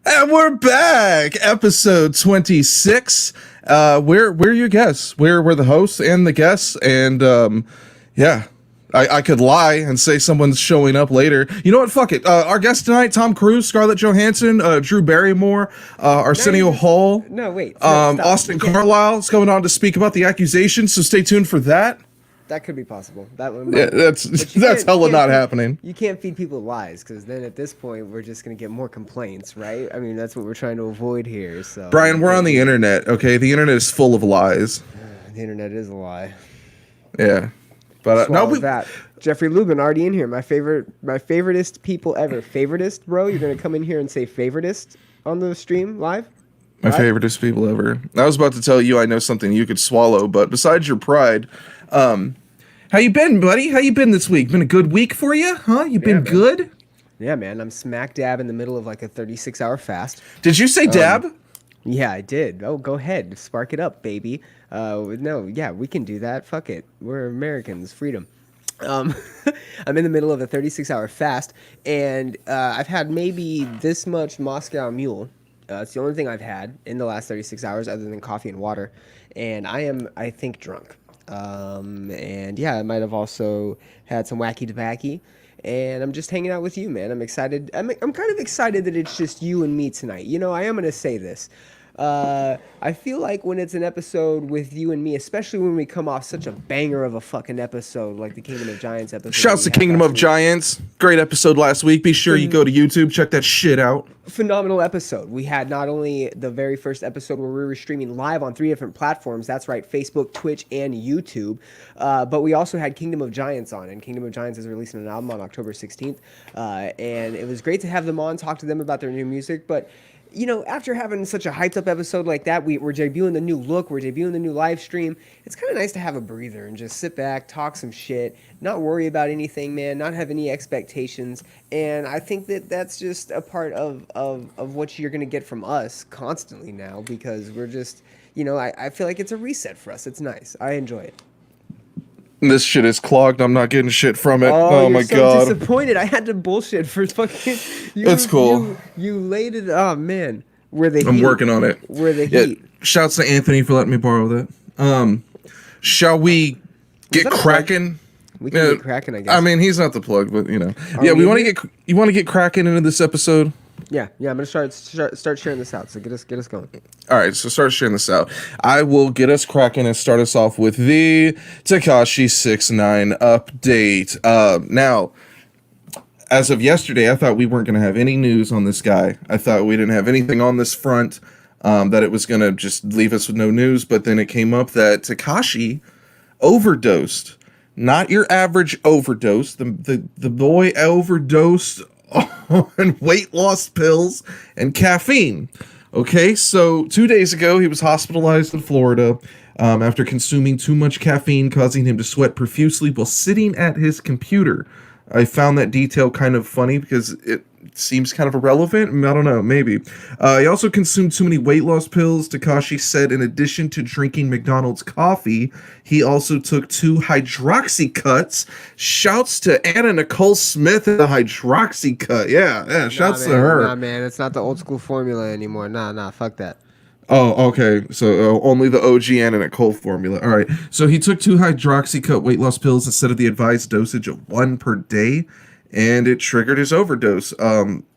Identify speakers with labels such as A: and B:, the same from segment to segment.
A: And we're back, episode 26. We're your guests. We're the hosts and the guests, and yeah, I could lie and say someone's showing up later. You know what? Fuck it. Our guest tonight: Tom Cruise, Scarlett Johansson, Drew Barrymore, Arsenio Hall.
B: No, wait.
A: Austin Carlisle is coming on to speak about the accusations. So stay tuned for that.
B: That could be possible. That one.
A: Yeah, that's hella not happening.
B: You can't feed people lies, because then at this point we're just gonna get more complaints, right? I mean, that's what we're trying to avoid here. So,
A: Brian, we're on the internet, okay? The internet is full of lies.
B: The internet is a lie.
A: Yeah, but
B: that Jeffrey Lubin already in here. My favoritist people ever. Favoritist, bro. You're gonna come in here and say favoritist on the stream live.
A: My favoritist people ever. I was about to tell you I know something you could swallow, but besides your pride, how you been, buddy? How you been this week? Been a good week for you, huh? You been good?
B: Yeah, man. I'm smack dab in the middle of like a 36-hour fast.
A: Did you say dab?
B: Yeah, I did. Oh, go ahead. Spark it up, baby. No, yeah, we can do that. Fuck it. We're Americans. Freedom. I'm in the middle of a 36-hour fast, and I've had maybe this much Moscow Mule. It's the only thing I've had in the last 36 hours other than coffee and water. And I think, drunk. And yeah, I might have also had some wacky tobacco. And I'm just hanging out with you, man. I'm excited. I'm kind of excited that it's just you and me tonight. You know, I am going to say this. I feel like when it's an episode with you and me, especially when we come off such a banger of a fucking episode like the Kingdom of Giants episode.
A: Shouts to Kingdom of Giants. Great episode last week. Be sure you go to YouTube, check that shit out.
B: Phenomenal episode. We had not only the very first episode where we were streaming live on 3 different platforms, that's right, Facebook, Twitch, and YouTube, but we also had Kingdom of Giants on, and Kingdom of Giants is releasing an album on October 16th, and it was great to have them on, talk to them about their new music, but you know, after having such a hyped up episode like that, we're debuting the new look, we're debuting the new live stream. It's kind of nice to have a breather and just sit back, talk some shit, not worry about anything, man, not have any expectations. And I think that that's just a part of what you're going to get from us constantly now, because we're just, you know, I feel like it's a reset for us. It's nice. I enjoy it.
A: This shit is clogged. I'm not getting shit from it.
B: Oh
A: my
B: so
A: god.
B: Disappointed. I had to bullshit for fucking.
A: It's cool.
B: You laid it. Oh man,
A: I'm working on it.
B: Where the heat.
A: Shouts to Anthony for letting me borrow that. Shall we get cracking?
B: We can get cracking, I guess.
A: I mean, he's not the plug, but you know. You want to get cracking into this episode?
B: Yeah. I'm gonna start sharing this out. So get us going.
A: All right, so start sharing this out. I will get us cracking and start us off with the Tekashi 6ix9ine update. Now, as of yesterday, I thought we weren't going to have any news on this guy. I thought we didn't have anything on this front, that it was going to just leave us with no news. But then it came up that Tekashi overdosed. Not your average overdose. The boy overdosed on weight loss pills and caffeine. Okay, so 2 days ago, he was hospitalized in Florida after consuming too much caffeine, causing him to sweat profusely while sitting at his computer. I found that detail kind of funny because it seems kind of irrelevant. I don't know, maybe. He also consumed too many weight loss pills. Tekashi said in addition to drinking McDonald's coffee, he also took 2 hydroxycuts. Shouts to Anna Nicole Smith and the hydroxycut. Yeah, shouts to her.
B: Nah, man, it's not the old school formula anymore. Nah, fuck that.
A: Oh, okay. So only the OG Anna Nicole formula. All right. So he took 2 hydroxycut weight loss pills instead of the advised dosage of 1 per day, and it triggered his overdose.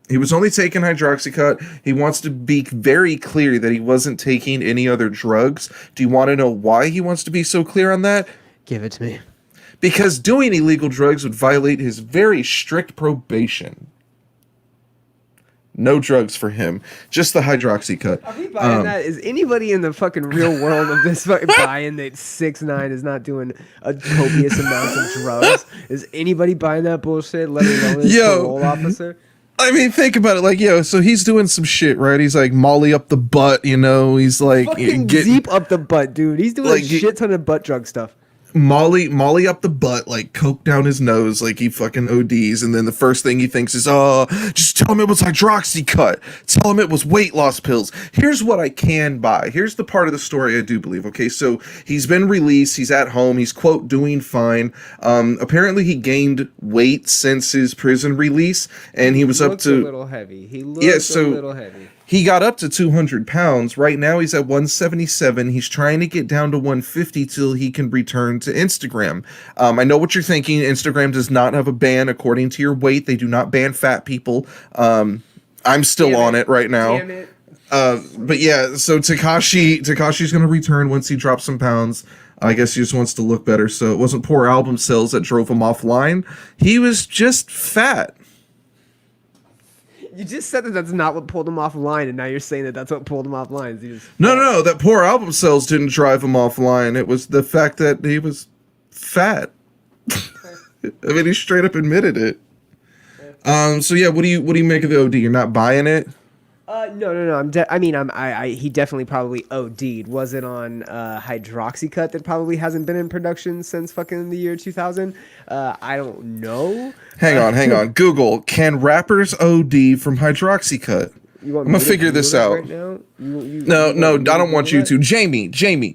A: He was only taking hydroxycut. He wants to be very clear that he wasn't taking any other drugs. Do you want to know why he wants to be so clear on that?
B: Give it to me.
A: Because doing illegal drugs would violate his very strict probation. No drugs for him. Just the hydroxycut.
B: Are we buying that? Is anybody in the fucking real world of this fucking buying that 6ix9ine is not doing a copious amount of drugs? Is anybody buying that bullshit, let alone his parole officer?
A: I mean, think about it. Like, so he's doing some shit, right? He's like Molly up the butt, you know? He's like...
B: Fucking Zeep up the butt, dude. He's doing like, a shit ton of butt drug stuff.
A: Molly up the butt, like coke down his nose, like he fucking ODs, and then the first thing he thinks is, just tell him it was hydroxycut. Tell him it was weight loss pills. Here's what I can buy. Here's the part of the story I do believe. Okay, so he's been released. He's at home. He's quote doing fine. Apparently he gained weight since his prison release, and he was up to
B: a little heavy. He looks a little heavy.
A: He got up to 200 pounds. Right now he's at 177. He's trying to get down to 150 till he can return to Instagram. I know what you're thinking. Instagram does not have a ban according to your weight. They do not ban fat people. I'm still on it right now.
B: Damn it.
A: But yeah, so Tekashi's going to return once he drops some pounds. I guess he just wants to look better. So it wasn't poor album sales that drove him offline. He was just fat.
B: You just said that that's not what pulled him offline, and now you're saying that that's what pulled him offline.
A: No, that poor album sales didn't drive him offline. It was the fact that he was fat. I mean, he straight up admitted it. So yeah, what do you make of the OD? You're not buying it?
B: No. He definitely probably OD'd. Was it on hydroxycut that probably hasn't been in production since fucking the year 2000? I don't know.
A: Hang on. Google, can rappers OD from hydroxycut? I'm gonna figure this out.
B: Right now?
A: No, I don't want you to. Jamie,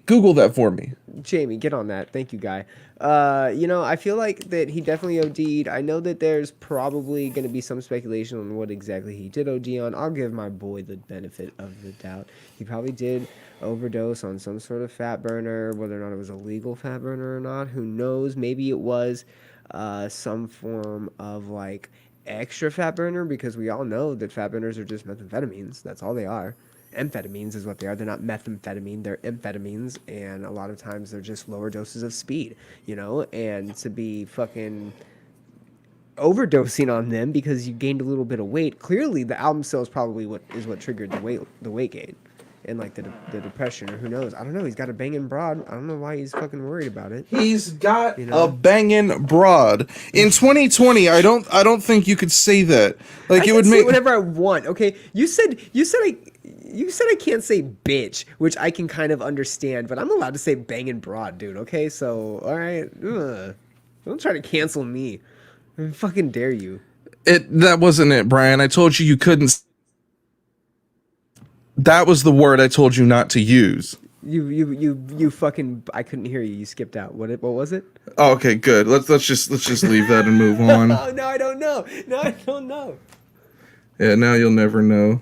A: Google that for me.
B: Jamie, get on that. Thank you, guy. I feel like that he definitely OD'd. I know that there's probably going to be some speculation on what exactly he did OD on. I'll give my boy the benefit of the doubt. He probably did overdose on some sort of fat burner, whether or not it was a legal fat burner or not. Who knows? Maybe it was some form of like extra fat burner, because we all know that fat burners are just methamphetamines. That's all they are. Amphetamines is what they are. They're not methamphetamine, they're amphetamines, and a lot of times they're just lower doses of speed, and to be fucking overdosing on them because you gained a little bit of weight. Clearly the album sales probably what triggered the weight gain and like the depression, or who knows. I don't know. He's got a banging broad. I don't know why he's fucking worried about it.
A: He's got a banging broad. In 2020, I don't think you could say that. Like, it would make
B: whatever I want. Okay, you said I can't say bitch, which I can kind of understand, but I'm allowed to say banging broad, dude. Okay, so all right, don't try to cancel me. I fucking dare you.
A: That wasn't it, Brian. I told you couldn't. That was the word I told you not to use.
B: You fucking. I couldn't hear you. You skipped out. What was it?
A: Oh, okay, good. Let's just leave that and move on.
B: No, I don't know. No, I don't know.
A: Yeah, now you'll never know.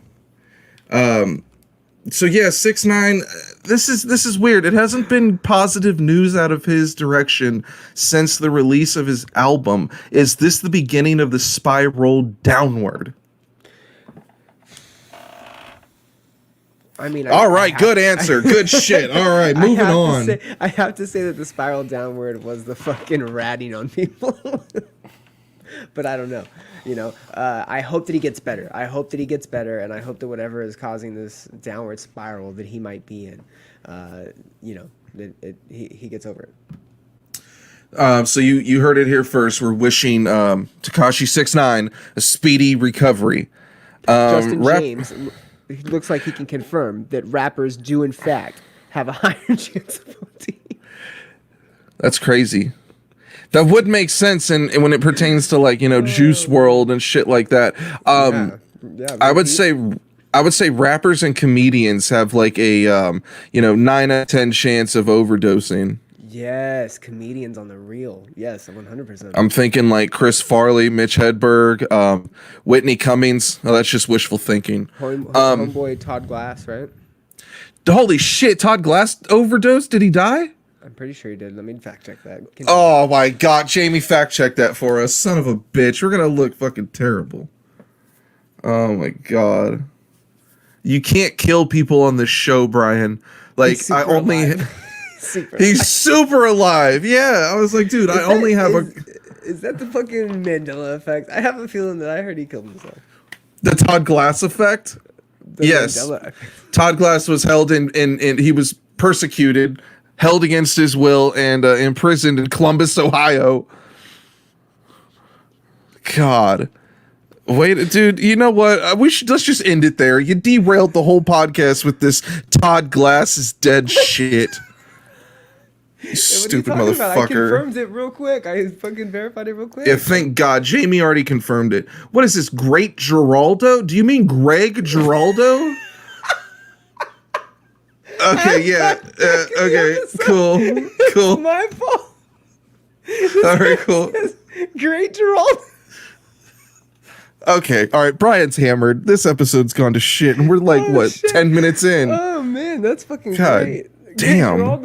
A: So yeah, 6ix9ine. This is weird. It hasn't been positive news out of his direction since the release of his album. Is this the beginning of the spiral downward?
B: I mean,
A: all right, good answer. Good shit. All right, moving on.
B: I have to say that the spiral downward was the fucking ratting on people. But I don't know. I hope that he gets better. And I hope that whatever is causing this downward spiral that he might be in, he gets over it.
A: So you heard it here first. We're wishing Tekashi 6ix9ine a speedy recovery.
B: Justin James looks like he can confirm that rappers do in fact have a higher chance of OD.
A: That's crazy. That would make sense, and when it pertains to like Juice WRLD and shit like that. I would say rappers and comedians have like a 9 out of 10 chance of overdosing.
B: Yes, comedians on the real. Yes, 100%.
A: I'm thinking like Chris Farley, Mitch Hedberg, Whitney Cummings. Oh, that's just wishful thinking.
B: Homeboy Todd Glass, right?
A: Holy shit, Todd Glass overdosed? Did he die?
B: I'm pretty sure he did. Let me fact check that.
A: Oh my god, Jamie, fact check that for us. Son of a bitch. We're gonna look fucking terrible. Oh my god. You can't kill people on this show, Brian. Like, I only... He's super alive. Yeah, I was like, dude, I only have
B: Is that the fucking Mandela effect? I have a feeling that I heard he killed himself.
A: The Todd Glass effect? Yes. Mandela effect. Todd Glass was held in he was persecuted, held against his will, and imprisoned in Columbus, Ohio. God. Wait, dude, you know what? Let's just end it there. You derailed the whole podcast with this Todd Glass is dead shit. You stupid motherfucker. About?
B: I confirmed it real quick. I fucking verified it real quick.
A: Yeah, thank God. Jamie already confirmed it. What is this, Great Giraldo? Do you mean Greg Giraldo? Okay, yeah. Okay, cool.
B: It's my fault.
A: All right, cool.
B: Great Giraldo.
A: Okay, all right. Brian's hammered. This episode's gone to shit, and we're like,
B: Oh,
A: what,
B: shit.
A: 10 minutes in?
B: Oh man, that's fucking
A: God
B: great.
A: damn.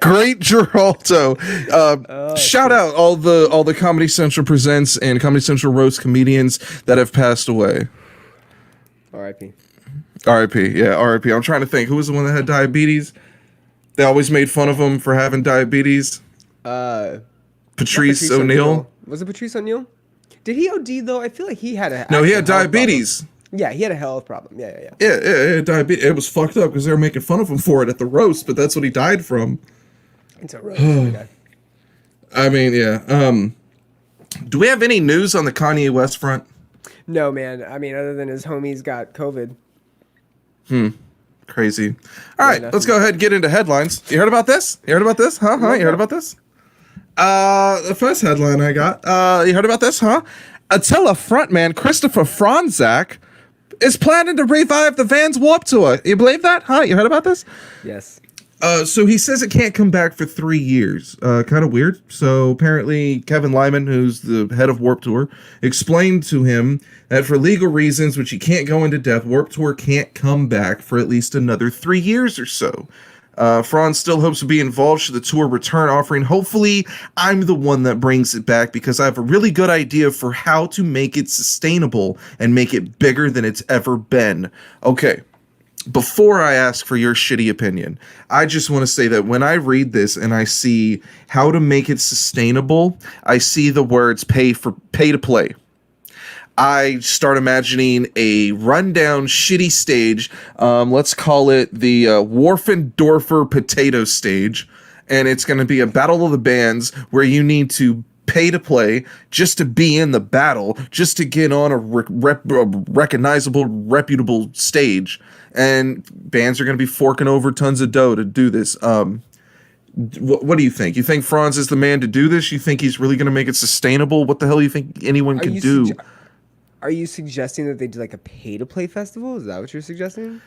A: Great Geraldo. Shout out all the Comedy Central Presents and Comedy Central Roast comedians that have passed away.
B: R.I.P.
A: R.I.P. Yeah, R.I.P. I'm trying to think. Who was the one that had diabetes? They always made fun of him for having diabetes. Patrice O'Neal.
B: Was it Patrice O'Neal? Did he OD though? I feel like he had a
A: No, he had
B: actual health
A: diabetes.
B: problem. Yeah, he had a health problem. Yeah.
A: Yeah, diabetes. It was fucked up because they were making fun of him for it at the roast, but that's what he died from.
B: It's a roast. Okay.
A: I mean, yeah. Do we have any news on the Kanye West front?
B: No, man. I mean, other than his homies got COVID.
A: Crazy. All right,
B: nothing.
A: let's go ahead and get into headlines. You heard about this? You heard about this? Huh? You heard about this? The first headline I got. You heard about this? Huh? Attila frontman Christopher Fronzak is planning to revive the Vans Warped Tour. You believe that? Huh? You heard about this?
B: Yes.
A: So he says it can't come back for 3 years. Kind of weird. So apparently Kevin Lyman, who's the head of Warped Tour, explained to him that for legal reasons, which he can't go into depth, Warped Tour can't come back for at least another 3 years or so. Fronz still hopes to be involved should the tour return, offering, hopefully I'm the one that brings it back because I have a really good idea for how to make it sustainable and make it bigger than it's ever been. Okay. Before I ask for your shitty opinion, I just want to say that when I read this and I see how to make it sustainable, I see the words pay to play. I start imagining a rundown, shitty stage. Let's call it the Warfendorfer potato stage. And it's going to be a battle of the bands where you need to pay to play just to be in the battle, just to get on a recognizable, reputable stage. And bands are going to be forking over tons of dough to do this. What do you think? You think Fronz is the man to do this? You think he's really going to make it sustainable? What the hell do you think anyone could do?
B: Are you suggesting that they do like a pay-to-play festival? Is that what you're suggesting?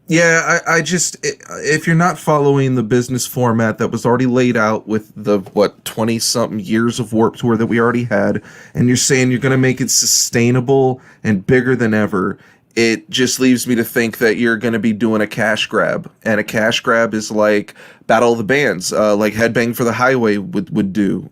A: Yeah, I just, if you're not following the business format that was already laid out with the, 20-something years of Warped Tour that we already had, and you're saying you're going to make it sustainable and bigger than ever, it just leaves me to think that you're going to be doing a cash grab. And a cash grab is like Battle of the Bands, like Headbang for the Highway would do.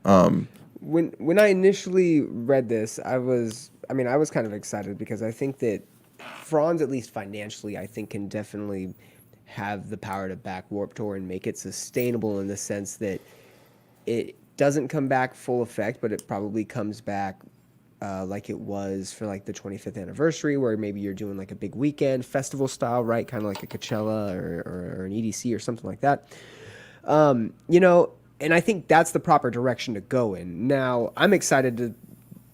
B: When I initially read this, I was kind of excited because I think that Fronz, at least financially, I think can definitely have the power to back Warped Tour and make it sustainable in the sense that it doesn't come back full effect, but it probably comes back like it was for like the 25th anniversary, where maybe you're doing like a big weekend festival style, right? Kind of like a Coachella or an EDC or something like that. And I think that's the proper direction to go in. Now, I'm excited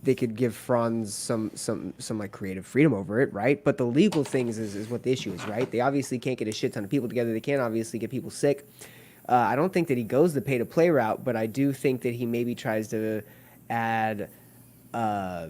B: they could give Fronz some like creative freedom over it, right? But the legal things is what the issue is, right? They obviously can't get a shit ton of people together. They can't obviously get people sick. I don't think that he goes the pay-to-play route, but I do think that he maybe tries to add... I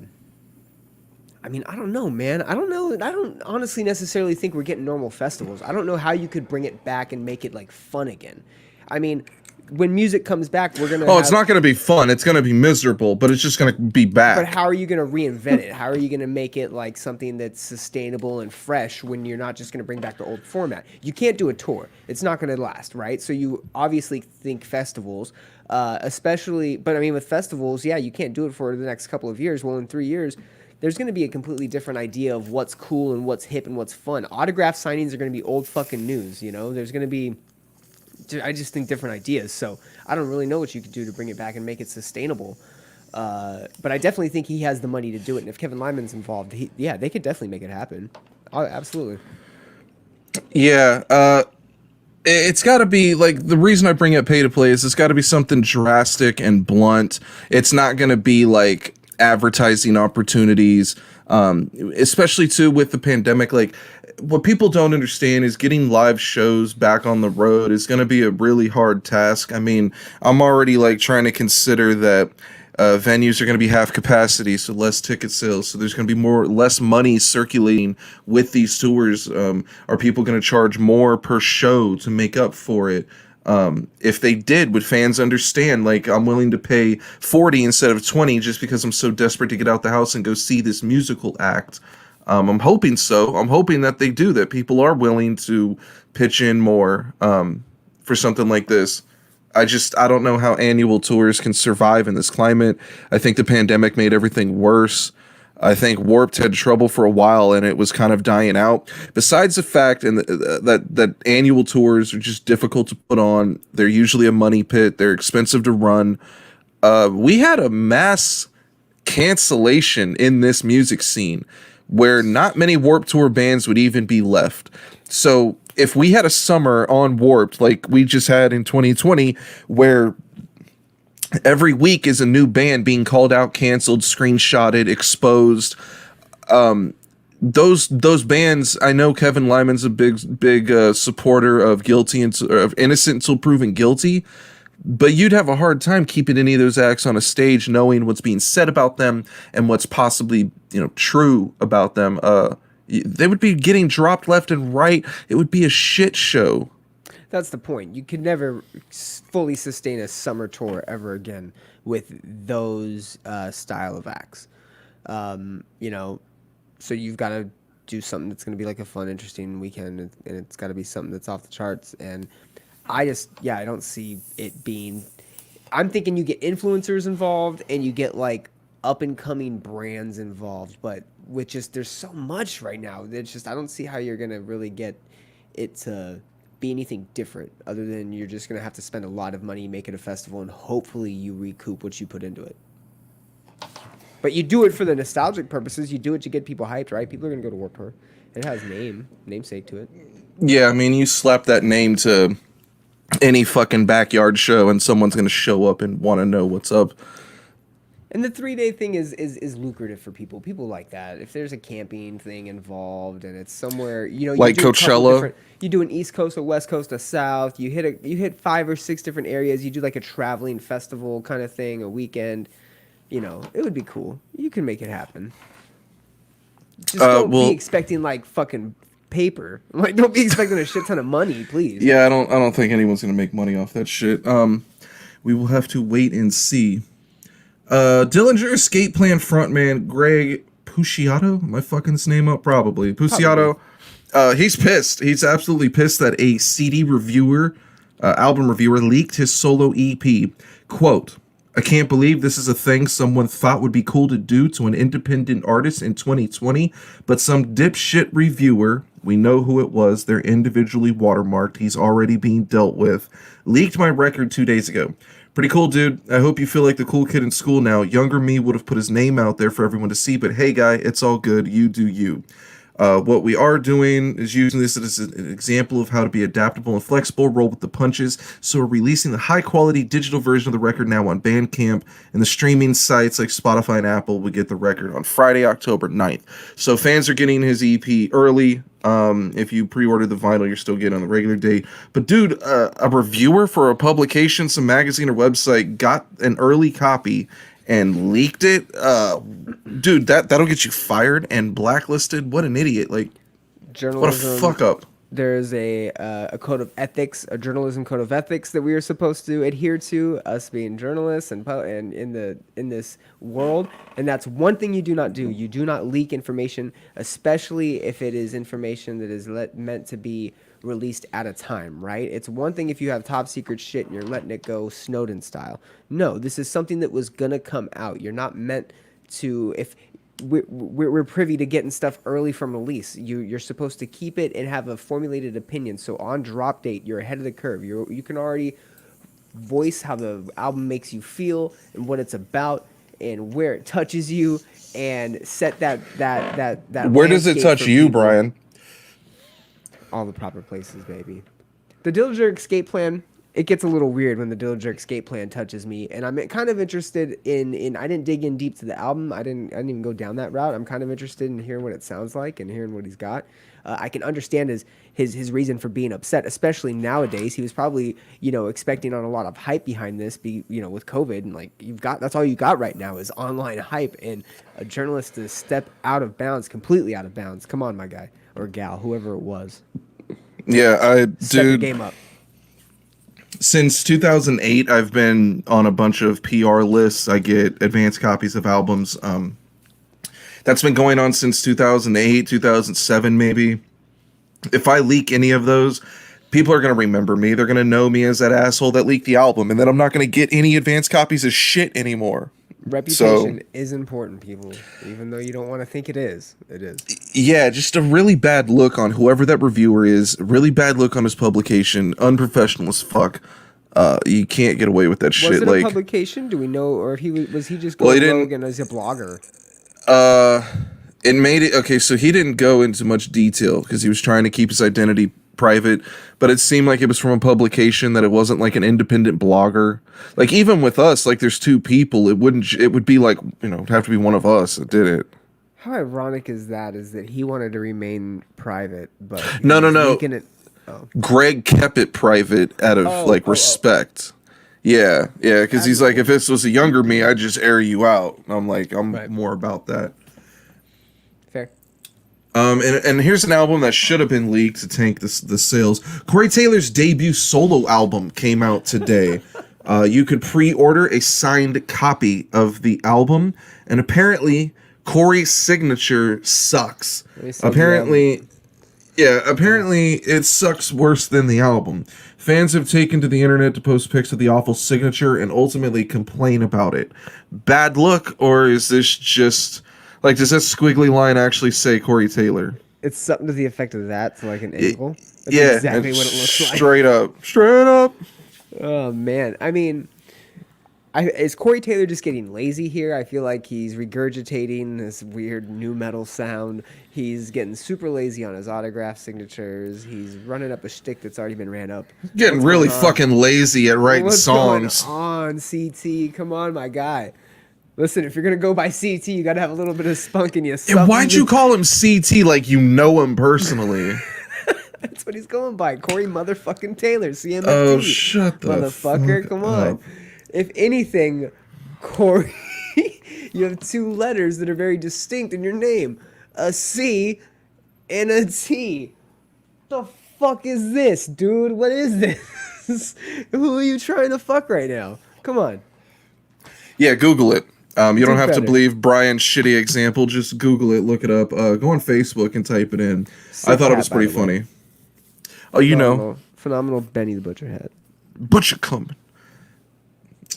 B: don't know, man. I don't know. I don't honestly necessarily think we're getting normal festivals. I don't know how you could bring it back and make it like fun again. I mean, when music comes back, we're gonna.
A: It's not gonna be fun. It's gonna be miserable, but it's just gonna be back.
B: But how are you gonna reinvent it? How are you gonna make it like something that's sustainable and fresh when you're not just gonna bring back the old format? You can't do a tour. It's not gonna last, right? So you obviously think festivals, especially. But I mean, with festivals, yeah, you can't do it for the next couple of years. Well, in 3 years, there's going to be a completely different idea of what's cool and what's hip and what's fun. Autograph signings are going to be old fucking news, you know? There's going to be, I just think, different ideas. So I don't really know what you could do to bring it back and make it sustainable. But I definitely think he has the money to do it. And if Kevin Lyman's involved, they could definitely make it happen. Oh, absolutely.
A: Yeah, it's got to be, like, the reason I bring up pay to play is it's got to be something drastic and blunt. It's not going to be, like, advertising opportunities, especially too with the pandemic. Like, what people don't understand is getting live shows back on the road is going to be a really hard task. I mean, I'm already like trying to consider that venues are going to be half capacity, so less ticket sales. So there's going to be less money circulating with these tours. Are people going to charge more per show to make up for it? If they did, would fans understand? Like, I'm willing to pay 40 instead of 20 just because I'm so desperate to get out the house and go see this musical act. I'm hoping so. I'm hoping that they do, that people are willing to pitch in more for something like this. I don't know how annual tours can survive in this climate. I think the pandemic made everything worse. I think Warped had trouble for a while and it was kind of dying out. Besides the fact that annual tours are just difficult to put on, they're usually a money pit, they're expensive to run. We had a mass cancellation in this music scene where not many Warped Tour bands would even be left. So if we had a summer on Warped like we just had in 2020, where every week is a new band being called out, canceled, screenshotted, exposed. Those bands, I know Kevin Lyman's a big supporter of of innocent until proven guilty, but you'd have a hard time keeping any of those acts on a stage, knowing what's being said about them and what's possibly true about them. They would be getting dropped left and right. It would be a shit show.
B: That's the point. You could never fully sustain a summer tour ever again with those style of acts. So you've got to do something that's going to be like a fun, interesting weekend, and it's got to be something that's off the charts. And I don't see it being. I'm thinking you get influencers involved and you get like up and coming brands involved, but with just there's so much right now. It's just I don't see how you're going to really get it to be anything different other than you're just going to have to spend a lot of money, make it a festival, and hopefully you recoup what you put into it. But you do it for the nostalgic purposes. You do it to get people hyped, right? People are going to go to Warped Tour. It has namesake to it.
A: Yeah, I mean, you slap that name to any fucking backyard show and someone's going to show up and want to know what's up.
B: And the 3-day thing is lucrative for people. People like that. If there's a camping thing involved and it's somewhere,
A: like
B: you do
A: Coachella.
B: You do an East Coast, a West Coast, a South. You hit 5 or 6 different areas. You do like a traveling festival kind of thing, a weekend. It would be cool. You can make it happen. Just don't be expecting like fucking paper. Like, don't be expecting a shit ton of money, please.
A: Yeah, I don't think anyone's gonna make money off that shit. We will have to wait and see. Dillinger escape plan frontman Greg Puciato. Am I fucking his name up? Probably. Puciato. He's pissed. He's absolutely pissed that a CD reviewer, album reviewer, leaked his solo EP. Quote, "I can't believe this is a thing someone thought would be cool to do to an independent artist in 2020, but some dipshit reviewer, we know who it was, they're individually watermarked, he's already being dealt with, leaked my record 2 days ago. Pretty cool, dude. I hope you feel like the cool kid in school now. Younger me would have put his name out there for everyone to see, but hey, guy, it's all good. You do you. What we are doing is using this as an example of how to be adaptable and flexible, roll with the punches. So we're releasing the high-quality digital version of the record now on Bandcamp, and the streaming sites like Spotify and Apple will get the record on Friday, October 9th. So fans are getting his EP early. If you pre-order the vinyl, you're still getting on the regular date. But dude, a reviewer for a publication, some magazine or website, got an early copy and leaked it. Dude, that'll get you fired and blacklisted. What an idiot! Like,
B: journalism,
A: what a fuck up.
B: There's a code of ethics, a journalism code of ethics that we are supposed to adhere to, us being journalists and in this world. And that's one thing you do not do. You do not leak information, especially if it is information that is meant to be released at a time, right? It's one thing if you have top secret shit and you're letting it go Snowden style. No, this is something that was gonna come out. You're not meant to, if we're privy to getting stuff early from release. You're supposed to keep it and have a formulated opinion. So on drop date, you're ahead of the curve. You can already voice how the album makes you feel and what it's about and where it touches you and set that.
A: Where does it touch you, people. Brian?
B: All the proper places, baby. The Dillinger escape plan. It gets a little weird when the Dillinger escape plan touches me, and I'm kind of interested in. I didn't dig in deep to the album. I didn't even go down that route. I'm kind of interested in hearing what it sounds like and hearing what he's got. I can understand his reason for being upset, especially nowadays. He was probably expecting on a lot of hype behind this, with COVID, and like that's all you got right now is online hype, and a journalist to step out of bounds, completely out of bounds. Come on, my guy or gal, whoever it was.
A: Yeah,
B: Step the game up.
A: Since 2008, I've been on a bunch of PR lists. I get advanced copies of albums. That's been going on since 2008, 2007, maybe. If I leak any of those, people are going to remember me. They're going to know me as that asshole that leaked the album, and then I'm not going to get any advanced copies of shit anymore.
B: Reputation is important, people. Even though you don't want to think it is. It is.
A: Yeah, just a really bad look on whoever that reviewer is. Really bad look on his publication. Unprofessional as fuck. You can't get away with that shit.
B: Was it a publication? Do we know, or was he just
A: Well,
B: going rogue and as a blogger?
A: It made it okay. So he didn't go into much detail because he was trying to keep his identity private. But it seemed like it was from a publication, that it wasn't like an independent blogger. Like even with us, like there's two people. It would be like, it'd have to be one of us that did it.
B: How ironic is that? Is that he wanted to remain private, but
A: No.
B: It,
A: Greg kept it private out of respect. Yeah, because he's like, if this was a younger me, I'd just air you out. And I'm like, I'm more about that.
B: Fair.
A: And here's an album that should have been leaked to tank the sales. Corey Taylor's debut solo album came out today. You could pre-order a signed copy of the album, and apparently Corey's signature sucks. Apparently it sucks worse than the album. Fans have taken to the internet to post pics of the awful signature and ultimately complain about it. Bad look, or is this just like, does that squiggly line actually say Corey Taylor?
B: It's something to the effect of that, so like an angle. That's
A: exactly
B: what it looks like.
A: Straight up.
B: Oh man, I mean, is Corey Taylor just getting lazy here? I feel like he's regurgitating this weird new metal sound. He's getting super lazy on his autograph signatures. He's running up a shtick that's already been ran up.
A: Getting really fucking lazy at writing songs.
B: What's going on, CT? Come on, my guy. Listen, if you're going to go by CT, you got to have a little bit of spunk in you.
A: And why'd you call him CT like you know him personally?
B: That's what he's going by. Corey motherfucking Taylor, CMFT.
A: Oh, shut the
B: motherfucker,
A: fuck
B: come on.
A: up.
B: If anything, Corey, you have two letters that are very distinct in your name. A C and a T. The fuck is this, dude? What is this? Who are you trying to fuck right now? Come on.
A: Yeah, Google it. You don't have
B: better.
A: to believe Brian's shitty example. Just Google it, look it up. Go on Facebook and type it in. I thought it was pretty funny. Oh, you know.
B: Phenomenal Benny the Butcher hat.
A: Butcher coming.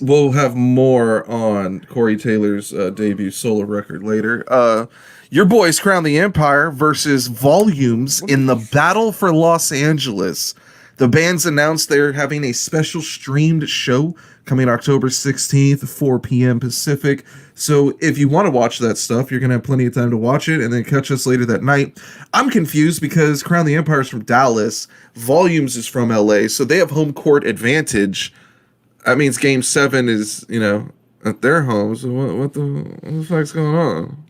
A: We'll have more on Corey Taylor's debut solo record later. Your boys Crown the Empire versus Volumes in the Battle for Los Angeles. The band's announced they're having a special streamed show coming October 16th, 4 p.m. Pacific. So if you want to watch that stuff, you're going to have plenty of time to watch it and then catch us later that night. I'm confused because Crown the Empire is from Dallas. Volumes is from LA, so they have home court advantage. That means Game 7 is, at their home. So what the fuck's going on?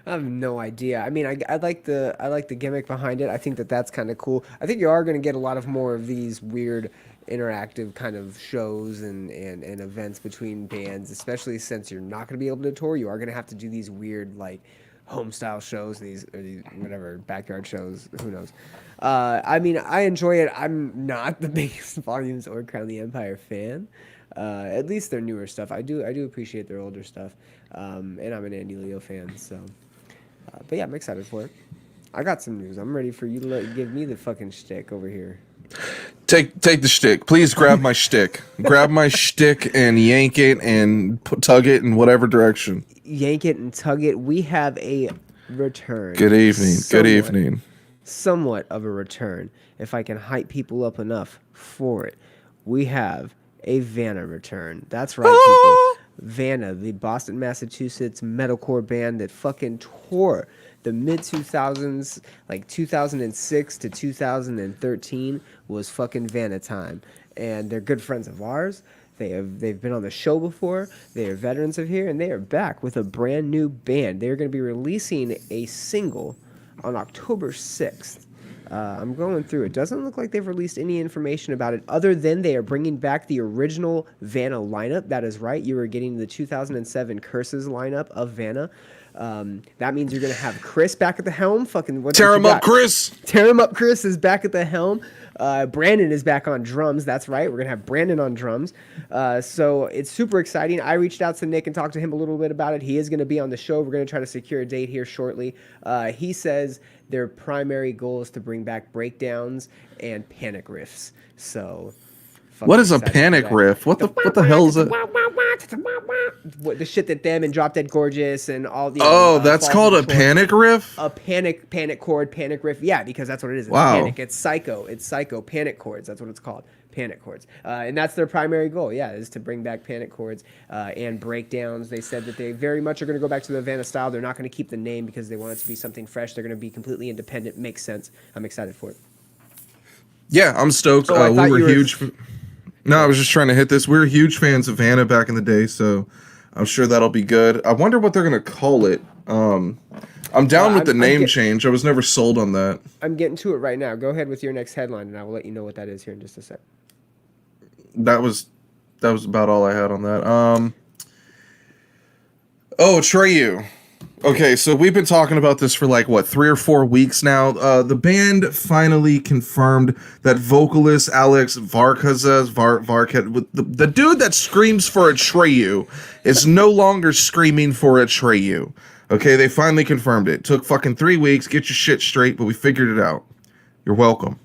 B: I have no idea. I mean, I like the gimmick behind it. I think that's kind of cool. I think you are going to get a lot of more of these weird interactive kind of shows and events between bands, especially since you're not going to be able to tour. You are going to have to do these weird like home style shows, these whatever backyard shows. Who knows? I mean, I enjoy it. I'm not the biggest Volumes or Crown the Empire fan. At least their newer stuff. I do appreciate their older stuff. And I'm an Andy Leo fan, so. But yeah, I'm excited for it. I got some news. I'm ready for you to give me the fucking shtick over here.
A: Take the shtick. Please grab my shtick. Grab my shtick and yank it and tug it in whatever direction.
B: Yank it and tug it. We have a return.
A: Good evening. Good evening.
B: Somewhat of a return, if I can hype people up enough for it. We have a Vanna return. That's right, people. Vanna, the Boston, Massachusetts metalcore band that fucking tore the mid-2000s, like 2006 to 2013 was fucking Vanna time. And they're good friends of ours. They've been on the show before. They are veterans of here, and they are back with a brand new band. They're going to be releasing a single on October 6th. I'm going through. It doesn't look like they've released any information about it other than they are bringing back the original Vanna lineup. That is right. You are getting the 2007 Curses lineup of Vanna. That means you're going to have Chris back at the helm. Fucking what
A: Tear
B: you
A: him up,
B: got?
A: Chris.
B: Tear him up, Chris is back at the helm. Brandon is back on drums. That's right. We're going to have Brandon on drums. So it's super exciting. I reached out to Nick and talked to him a little bit about it. He is going to be on the show. We're going to try to secure a date here shortly. He says their primary goal is to bring back breakdowns and panic riffs. So
A: What is a panic riff? What the hell is it?
B: The shit that them and Drop Dead Gorgeous and all the
A: that's called a panic riff?
B: A panic chord, panic riff. Yeah, because that's what it is. It's
A: wow.
B: Panic. It's psycho panic chords. That's what it's called. Panic chords. And that's their primary goal. Yeah, is to bring back panic chords and breakdowns. They said that they very much are going to go back to the Vanna style. They're not going to keep the name because they want it to be something fresh. They're going to be completely independent. Makes sense. I'm excited for it.
A: Yeah, I'm stoked. We were huge. No, I was just trying to hit this. We were huge fans of Vanna back in the day, so I'm sure that'll be good. I wonder what they're going to call it. I'm down with the name change. I was never sold on that.
B: I'm getting to it right now. Go ahead with your next headline, and I will let you know what that is here in just a sec.
A: That was about all I had on that. Atreyu. Okay, so we've been talking about this for like, 3 or 4 weeks now. The band finally confirmed that vocalist Alex Varkazes, the dude that screams for Atreyu, is no longer screaming for Atreyu. Okay, they finally confirmed it. Took fucking 3 weeks, get your shit straight, but we figured it out. You're welcome.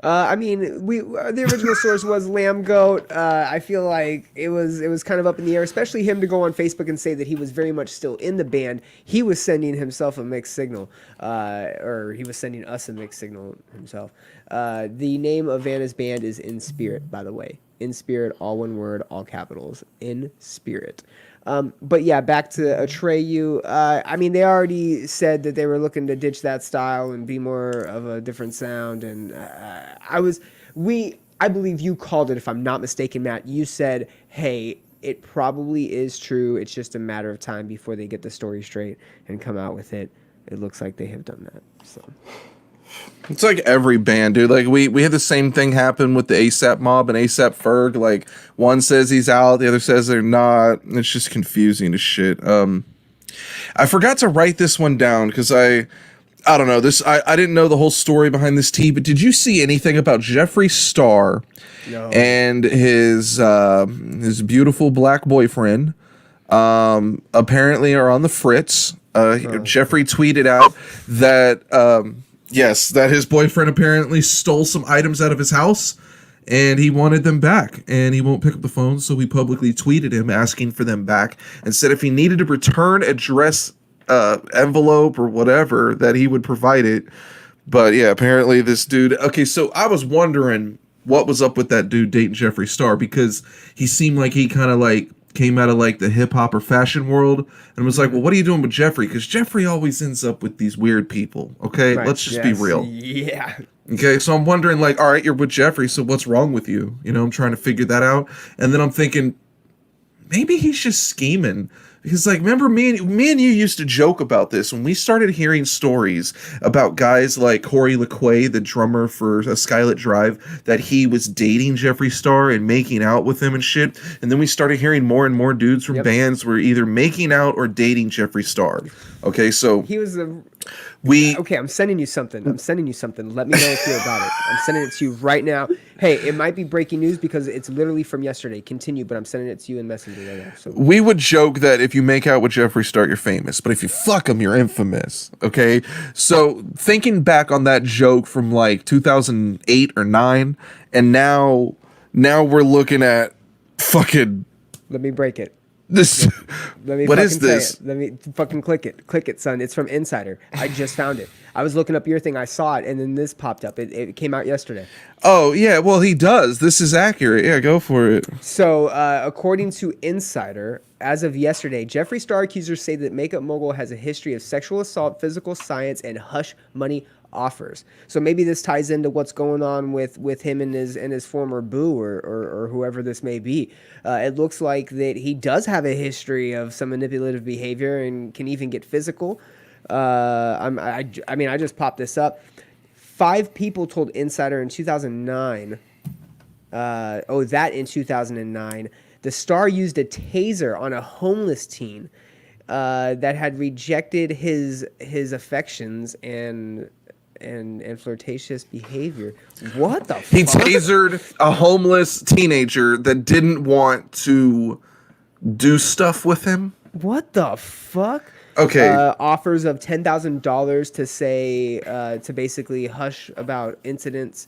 B: I mean, the original source was Lamb Goat. I feel like it was kind of up in the air, especially him to go on Facebook and say that he was very much still in the band. He was sending himself a mixed signal, or he was sending us a mixed signal himself. The name of Vanna's band is In Spirit, by the way. In Spirit, all one word, all capitals. In Spirit. But yeah, back to Atreyu. I mean, they already said that they were looking to ditch that style and be more of a different sound. And I believe you called it, if I'm not mistaken, Matt. You said, hey, it probably is true. It's just a matter of time before they get the story straight and come out with it. It looks like they have done that. So.
A: It's like every band, dude. Like we had the same thing happen with the ASAP Mob and ASAP Ferg. Like one says he's out, the other says they're not. It's just confusing as shit. I forgot to write this one down because I don't know this. I didn't know the whole story behind this tea. But did you see anything about Jeffree Star and his beautiful black boyfriend? Apparently are on the fritz. Jeffree tweeted out that. Yes, that his boyfriend apparently stole some items out of his house and he wanted them back and he won't pick up the phone. So he publicly tweeted him asking for them back and said if he needed a return address envelope or whatever that he would provide it. But yeah, apparently this dude. Okay, so I was wondering what was up with that dude dating Jeffree Star because he seemed like he kind of like came out of like the hip hop or fashion world and was like, well, what are you doing with Jeffree? Because Jeffree always ends up with these weird people. Okay, right. Let's just be real.
B: Yeah.
A: Okay, so I'm wondering like, all right, you're with Jeffree, so what's wrong with you? You know, I'm trying to figure that out. And then I'm thinking, maybe he's just scheming. Because, like, remember me and you used to joke about this when we started hearing stories about guys like Corey LaQuay, the drummer for Skylit Drive, that he was dating Jeffree Star and making out with him and shit. And then we started hearing more and more dudes from bands were either making out or dating Jeffree Star. Okay, so
B: he was okay, I'm sending you something. Let me know if you're about it. I'm sending it to you right now. Hey, it might be breaking news because it's literally from yesterday. Continue, but I'm sending it to you in Messenger right now. So.
A: We would joke that if you make out with Jeffree Star, you're famous, but if you fuck him, you're infamous. Okay, so thinking back on that joke from like 2008 or 9, and now we're looking at fucking.
B: Let me break it.
A: This
B: let me
A: what is this?
B: Let me fucking click it, son. It's from Insider. I just found it. I was looking up your thing. I saw it, and then this popped up. It came out yesterday.
A: Oh yeah, well he does. This is accurate. Yeah, go for it.
B: So according to Insider, as of yesterday, Jeffree Star accusers say that Makeup Mogul has a history of sexual assault, physical science, and hush money offers. So maybe this ties into what's going on with him and his former boo or whoever this may be. It looks like that he does have a history of some manipulative behavior and can even get physical. I mean, I just popped this up. 5 people told Insider in 2009. That in 2009, the star used a taser on a homeless teen that had rejected his affections and flirtatious behavior. What the
A: He
B: fuck?
A: tasered a homeless teenager that didn't want to do stuff with him.
B: What the fuck?
A: Okay.
B: Offers of $10,000 to say to basically hush about incidents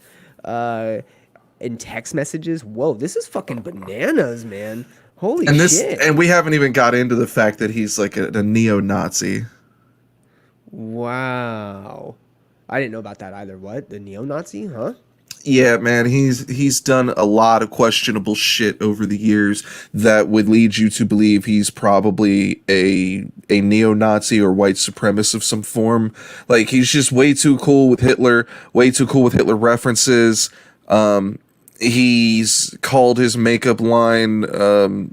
B: in text messages. Whoa, this is fucking bananas, man. Holy shit.
A: And we haven't even got into the fact that he's like a neo-Nazi.
B: Wow. I didn't know about that either. What? The neo-Nazi? Huh?
A: Yeah, man, he's done a lot of questionable shit over the years that would lead you to believe he's probably a neo-Nazi or white supremacist of some form. Like, he's just way too cool with Hitler, way too cool with Hitler references. He's called his makeup line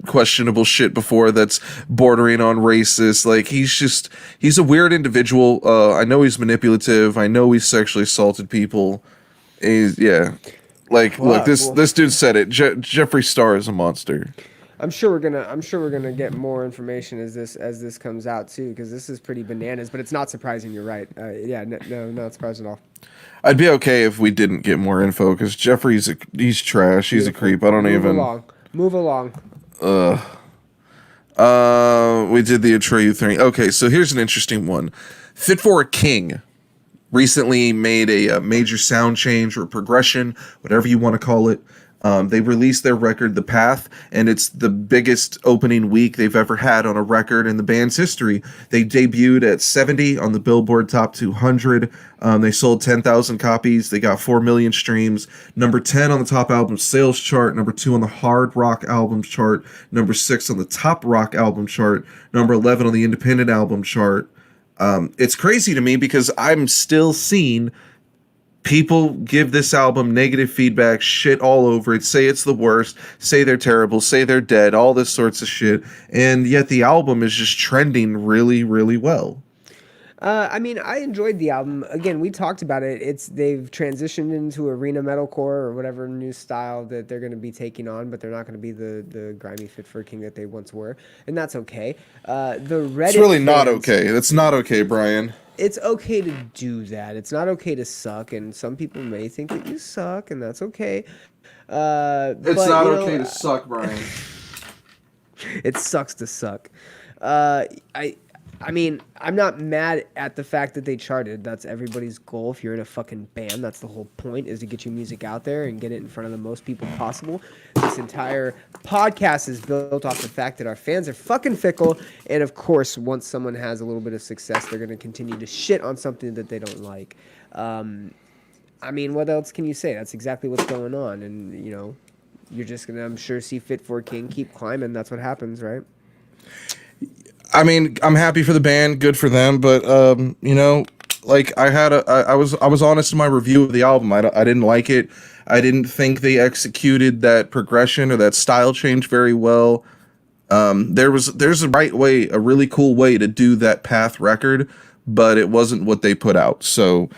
A: questionable shit before that's bordering on racist. Like, he's a weird individual. I know he's manipulative. I know he's sexually assaulted people. Like, look, this dude said it. Jeffree Star is a monster.
B: I'm sure we're gonna get more information as this comes out too, because this is pretty bananas. But it's not surprising. You're right. Not surprising at all.
A: I'd be okay if we didn't get more info, because he's trash. He's a creep. I don't even.
B: Move along.
A: We did the Atreyu thing. Okay, so here's an interesting one. Fit for a King recently made a major sound change or progression, whatever you want to call it. They released their record, The Path, and it's the biggest opening week they've ever had on a record in the band's history. They debuted at 70 on the Billboard Top 200. They sold 10,000 copies. They got 4 million streams. Number 10 on the top album sales chart. Number 2 on the hard rock albums chart. Number 6 on the top rock album chart. Number 11 on the independent album chart. It's crazy to me because I'm still seeing people give this album negative feedback, shit all over it, say it's the worst, say they're terrible, say they're dead, all this sorts of shit, and yet the album is just trending really, really well.
B: I mean, I enjoyed the album. Again, we talked about it. They've transitioned into arena metalcore or whatever new style that they're going to be taking on, but they're not going to be the grimy Fit for a King that they once were, and that's okay.
A: It's really not okay. That's not okay, Brian.
B: It's okay to do that. It's not okay to suck, and some people may think that you suck, and that's okay.
A: It's not okay to suck, Brian.
B: It sucks to suck. I mean, I'm not mad at the fact that they charted. That's everybody's goal. If you're in a fucking band, that's the whole point, is to get your music out there and get it in front of the most people possible. This entire podcast is built off the fact that our fans are fucking fickle. And of course, once someone has a little bit of success, they're going to continue to shit on something that they don't like. I mean, what else can you say? That's exactly what's going on. And, you're just going to, I'm sure, see Fit for a King keep climbing. That's what happens, right?
A: I mean, I'm happy for the band, good for them, but like I was honest in my review of the album. I didn't like it. I didn't think they executed that progression or that style change very well. There's a right way, a really cool way to do that Path record, but it wasn't what they put out. So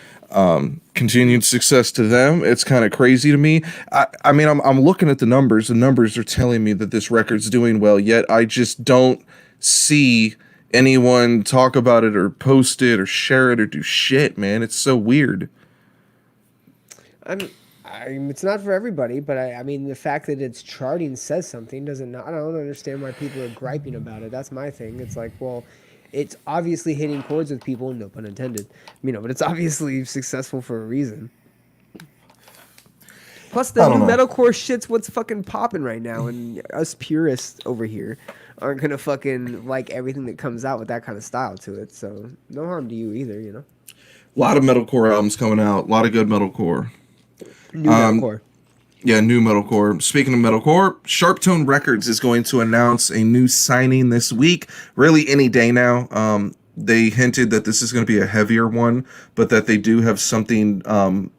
A: continued success to them. It's kind of crazy to me. I mean, I'm looking at the numbers. The numbers are telling me that this record's doing well, yet I just don't see anyone talk about it or post it or share it or do shit, man. It's so weird.
B: It's not for everybody, but I mean, the fact that it's charting says something. I don't understand why people are griping about it. That's my thing. It's like, well, it's obviously hitting chords with people, no pun intended, but it's obviously successful for a reason. Plus, the new metalcore shit's what's fucking popping right now, and us purists over here aren't gonna fucking like everything that comes out with that kind of style to it. So no harm to you either,
A: A lot of metalcore albums coming out. A lot of good metalcore.
B: New metalcore.
A: Yeah, new metalcore. Speaking of metalcore, Sharptone Records is going to announce a new signing this week. Really, any day now. They hinted that this is going to be a heavier one, but that they do have something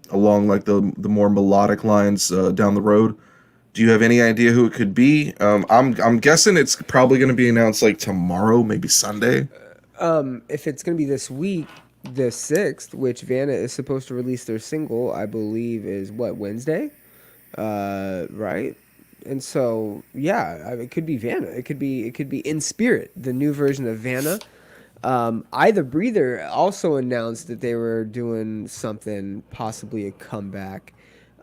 A: along like the more melodic lines down the road. Do you have any idea who it could be? I'm guessing it's probably going to be announced like tomorrow, maybe Sunday.
B: If it's gonna be this week, the 6th, which Vanna is supposed to release their single, I believe is what, Wednesday, right? And so yeah, it could be Vanna. It could be In Spirit, the new version of Vanna. I the Breather also announced that they were doing something, possibly a comeback.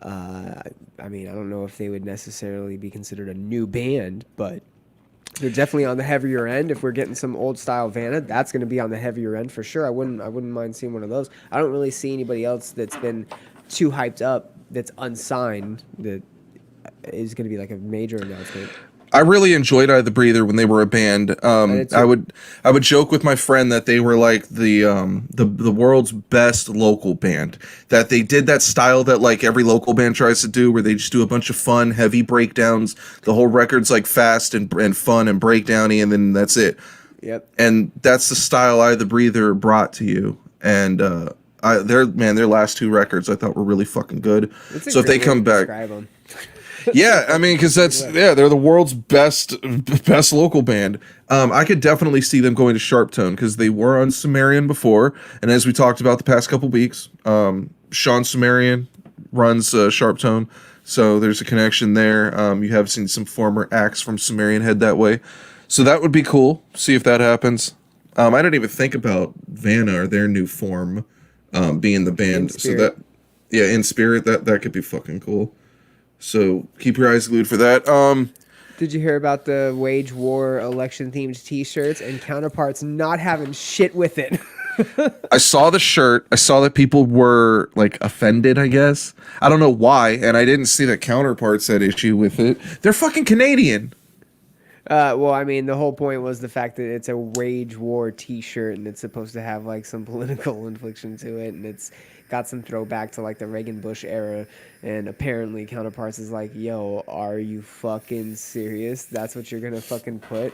B: I mean, I don't know if they would necessarily be considered a new band, but they're definitely on the heavier end. If we're getting some old style Vanna, that's going to be on the heavier end for sure. I wouldn't mind seeing one of those. I don't really see anybody else that's been too hyped up that's unsigned that is going to be like a major announcement.
A: I really enjoyed I the Breather when they were a band.
B: did too.
A: I would joke with my friend that they were like the world's best local band. That they did that style that like every local band tries to do, where they just do a bunch of fun, heavy breakdowns. The whole record's like fast and fun and breakdowny, and then that's it.
B: Yep.
A: And that's the style I the Breather brought to you. And their last 2 records I thought were really fucking good. So if they come back. Yeah, I mean, because they're the world's best local band. I could definitely see them going to Sharptone because they were on Sumerian before, and as we talked about the past couple weeks, Sean Sumerian runs Sharptone, so there's a connection there. You have seen some former acts from Sumerian head that way, so that would be cool. See if that happens. I didn't even think about Vanna or their new form being the band, so that In Spirit, that could be fucking cool. So keep your eyes glued for that.
B: Did you hear about the wage war election themed T-shirts and Counterparts not having shit with it?
A: I saw the shirt. I saw that people were like offended, I guess. I don't know why, and I didn't see that Counterparts had issue with it. They're fucking Canadian.
B: Well, I mean, the whole point was the fact that it's a wage war T-shirt and it's supposed to have like some political inflection to it, and it's got some throwback to like the Reagan Bush era. And apparently, Counterparts is like, "Yo, are you fucking serious? That's what you're gonna fucking put?"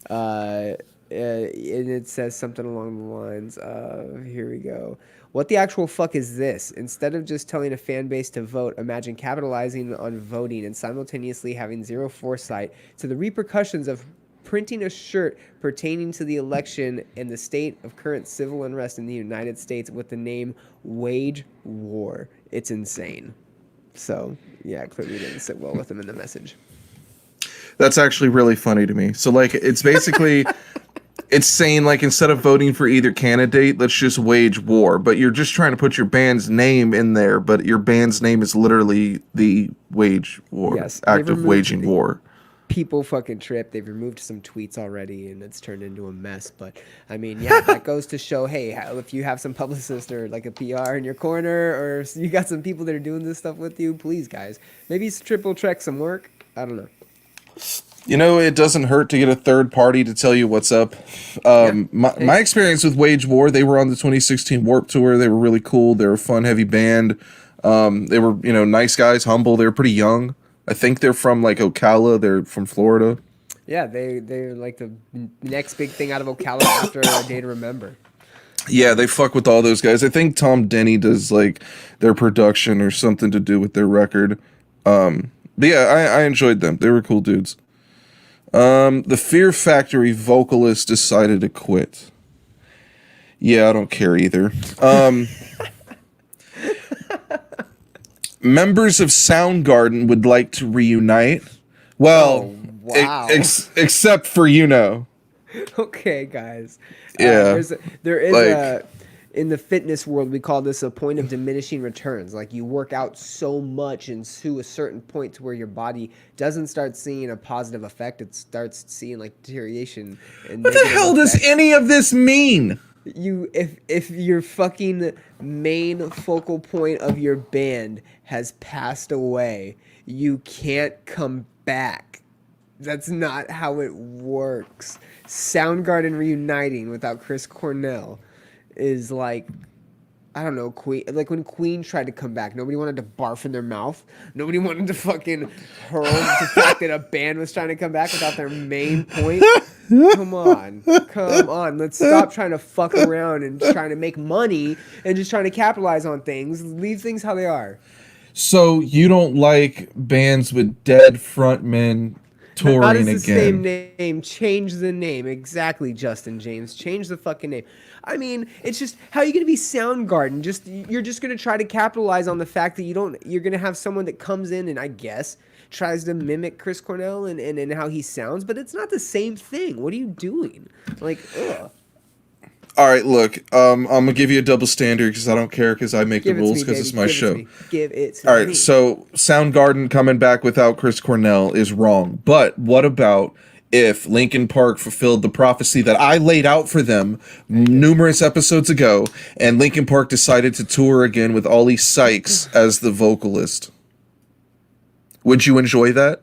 B: And it says something along the lines of, here we go. What the actual fuck is this? Instead of just telling a fan base to vote, imagine capitalizing on voting and simultaneously having zero foresight to the repercussions of printing a shirt pertaining to the election and the state of current civil unrest in the United States with the name Wage War. It's insane. So, yeah, clearly didn't sit well with him in the message.
A: That's actually really funny to me. So, like, it's basically... It's saying, like, instead of voting for either candidate, let's just wage war. But you're just trying to put your band's name in there, but your band's name is literally the wage war.
B: Yes,
A: act of waging war.
B: People fucking trip. They've removed some tweets already, and it's turned into a mess. But, I mean, yeah, that goes to show, hey, if you have some publicist or, like, a PR in your corner, or you got some people that are doing this stuff with you, please, guys. Maybe triple check some work. I don't know.
A: You know, it doesn't hurt to get a third party to tell you what's up. My experience with Wage War, they were on the 2016 Warped Tour. They were really cool. They were a fun, heavy band. They were, nice guys, humble. They were pretty young. I think they're from, like, Ocala. They're from Florida.
B: Yeah, they're like the next big thing out of Ocala after A Day to Remember.
A: Yeah, they fuck with all those guys. I think Tom Denny does, like, their production or something to do with their record. But yeah, I enjoyed them. They were cool dudes. The Fear Factory vocalist decided to quit. Yeah, I don't care either. Members of Soundgarden would like to reunite. Well,
B: wow.
A: Except for
B: Okay, guys.
A: Yeah.
B: There is
A: like,
B: in the fitness world, we call this a point of diminishing returns. Like, you work out so much and to a certain point to where your body doesn't start seeing a positive effect. It starts seeing like deterioration. And
A: what the hell does any of this mean?
B: If your fucking main focal point of your band has passed away, you can't come back. That's not how it works. Soundgarden reuniting without Chris Cornell is like, I don't know, Queen. Like when Queen tried to come back, nobody wanted to barf in their mouth. Nobody wanted to fucking hurl the fact that a band was trying to come back without their main point. Come on. Let's stop trying to fuck around and trying to make money and just trying to capitalize on things. Leave things how they are.
A: So you don't like bands with dead frontmen
B: Not
A: touring
B: as the same
A: again.
B: name. Change the name. Exactly, Justin James. Change the fucking name. I mean, it's just how are you gonna be Soundgarden? Just you're just gonna try to capitalize on the fact that you don't. You're gonna have someone that comes in and I guess tries to mimic Chris Cornell and how he sounds, but it's not the same thing. What are you doing? Like, ugh.
A: All right, look, I'm gonna give you a double standard because I don't care because I make the
B: Give it to
A: rules
B: me,
A: because
B: baby.
A: it's my
B: Give it to
A: show.
B: me. Give it
A: All
B: to
A: right,
B: me.
A: so Soundgarden coming back without Chris Cornell is wrong. But what about if Linkin Park fulfilled the prophecy that I laid out for them numerous episodes ago, and Linkin Park decided to tour again with Ollie Sykes as the vocalist? Would you enjoy that?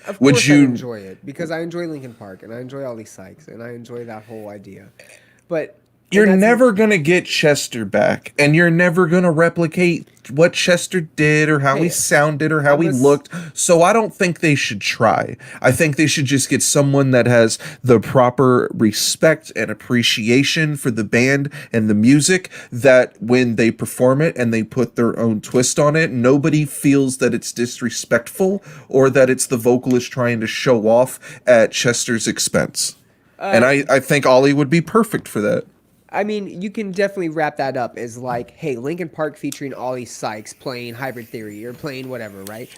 B: Of
A: Would
B: course I
A: you?
B: enjoy it because I enjoy Linkin Park and I enjoy Ollie Sykes and I enjoy that whole idea. But
A: You're
B: and that's
A: never gonna get Chester back, and you're never gonna replicate what Chester did or how he
B: hey,
A: sounded or how
B: I'm
A: he
B: a
A: looked. So I don't think they should try. I think they should just get someone that has the proper respect and appreciation for the band and the music, that when they perform it and they put their own twist on it, nobody feels that it's disrespectful or that it's the vocalist trying to show off at Chester's expense. And
B: uh,
A: I think Ollie would be perfect for that.
B: I mean, you can definitely wrap that up as like, hey, Linkin Park featuring Ollie Sykes playing Hybrid Theory or playing whatever, right?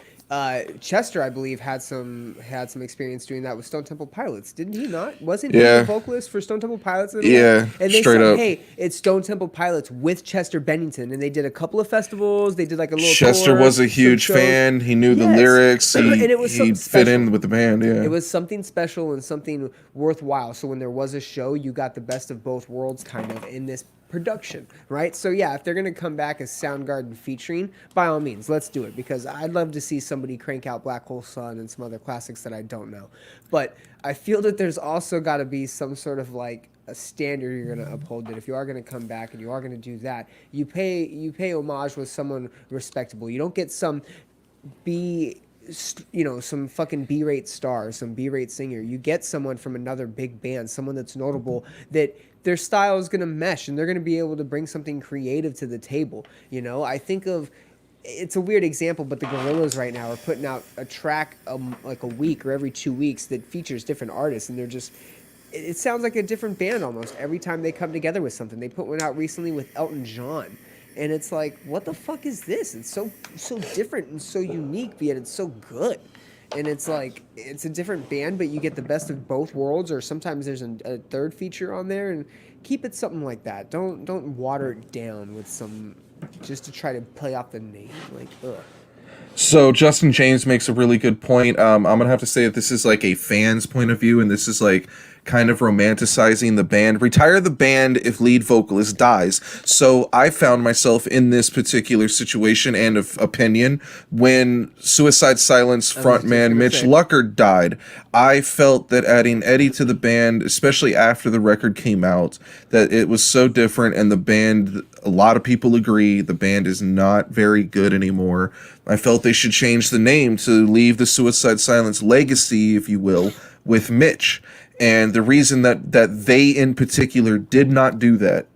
B: Chester, I believe, had some experience doing that with Stone Temple Pilots, didn't he not? Wasn't he the
A: Yeah,
B: vocalist for Stone Temple Pilots in a way?
A: yeah,
B: And they
A: straight
B: said,
A: up.
B: hey, it's Stone Temple Pilots with Chester Bennington, and they did a couple of festivals. They did like a little
A: Chester
B: tour,
A: was a
B: some
A: huge
B: shows.
A: fan. He knew the
B: Yes,
A: lyrics.
B: and
A: He
B: it was
A: he
B: something
A: fit
B: special.
A: in with the band.
B: It
A: Yeah.
B: was something special and something worthwhile. So when there was a show, you got the best of both worlds kind of in this production, right? So yeah, if they're going to come back as Soundgarden featuring, by all means, let's do it because I'd love to see somebody crank out Black Hole Sun and some other classics that I don't know. But I feel that there's also got to be some sort of like a standard you're going to uphold, that if you are going to come back and you are going to do that, you pay homage with someone respectable. You don't get some B some fucking B-rate star, some B-rate singer. You get someone from another big band, someone that's notable, that their style is going to mesh and they're going to be able to bring something creative to the table. I think of, it's a weird example, but the Gorillaz right now are putting out a track like a week or every 2 weeks that features different artists, and they're just, it sounds like a different band almost every time they come together with something. They put one out recently with Elton John, and it's like, what the fuck is this? It's so different and so unique, yet it's so good. And it's like, it's a different band, but you get the best of both worlds. Or sometimes there's a third feature on there, and keep it something like that. Don't water it down with some just to try to play off the name. Like, ugh.
A: So Justin James makes a really good point. I'm gonna have to say that this is like a fan's point of view, and this is like kind of romanticizing the band. Retire the band if lead vocalist dies. So I found myself in this particular situation and of opinion when Suicide Silence
B: I was just
A: frontman
B: gonna
A: Mitch
B: say.
A: Luckard died. I felt that adding Eddie to the band, especially after the record came out, that it was so different, and the band, a lot of people agree, the band is not very good anymore. I felt they should change the name to leave the Suicide Silence legacy, if you will, with Mitch. And the reason that they in particular did not do that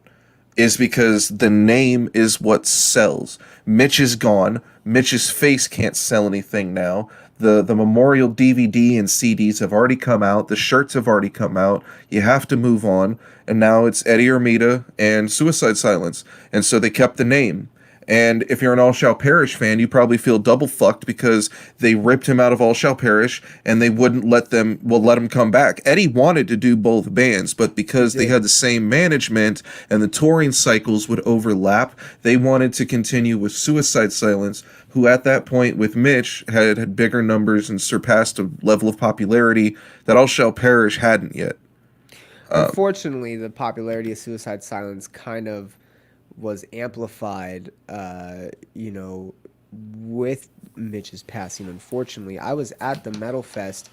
A: is because the name is what sells. Mitch is gone. Mitch's face can't sell anything now. The memorial DVD and CDs have already come out. The shirts have already come out. You have to move on. And now it's Eddie Armida and Suicide Silence. And so they kept the name. And if you're an All Shall Perish fan, you probably feel double fucked because they ripped him out of All Shall Perish and they wouldn't let him come back. Eddie wanted to do both bands, but because they had the same management and the touring cycles would overlap, they wanted to continue with Suicide Silence, who at that point with Mitch had bigger numbers and surpassed a level of popularity that All Shall Perish hadn't yet.
B: Unfortunately, the popularity of Suicide Silence kind of was amplified, with Mitch's passing. Unfortunately, I was at the Metal Fest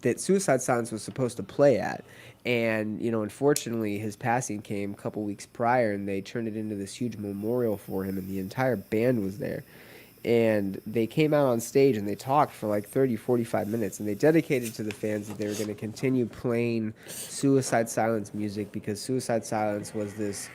B: that Suicide Silence was supposed to play at, and unfortunately, his passing came a couple weeks prior, and they turned it into this huge memorial for him, and the entire band was there. And they came out on stage and they talked for like 30-45 minutes, and they dedicated to the fans that they were going to continue playing Suicide Silence music because Suicide Silence was this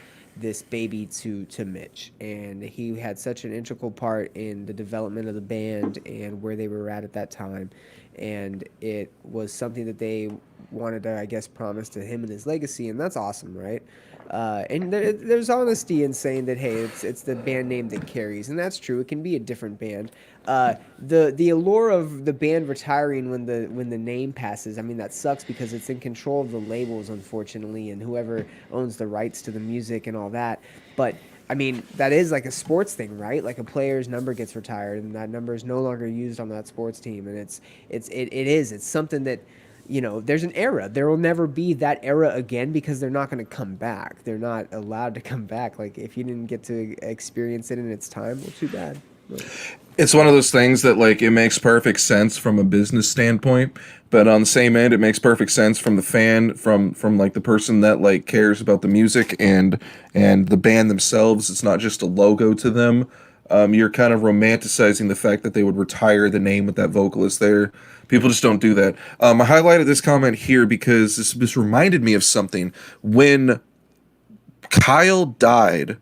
B: baby to Mitch, and he had such an integral part in the development of the band and where they were at that time. and it was something that they wanted to, I guess, promise to him and his legacy, and that's awesome, right? And there's honesty in saying that, hey, it's the band name that carries, and that's true. It can be a different band. The allure of the band retiring when the name passes, I mean, that sucks because it's in control of the labels, unfortunately, and whoever owns the rights to the music and all that. But I mean, that is like a sports thing, right? Like a player's number gets retired, and that number is no longer used on that sports team, and it's something that, you know, there's an era. There will never be that era again because they're not going to come back. They're not allowed to come back. Like, if you didn't get to experience it in its time, well, too bad.
A: It's one of those things that like it makes perfect sense from a business standpoint, but on the same end, it makes perfect sense from the fan, from like the person that like cares about the music and the band themselves. It's not just a logo to them. You're kind of romanticizing the fact that they would retire the name with that vocalist there. People just don't do that. I highlighted this comment here because this reminded me of something. When Kyle died,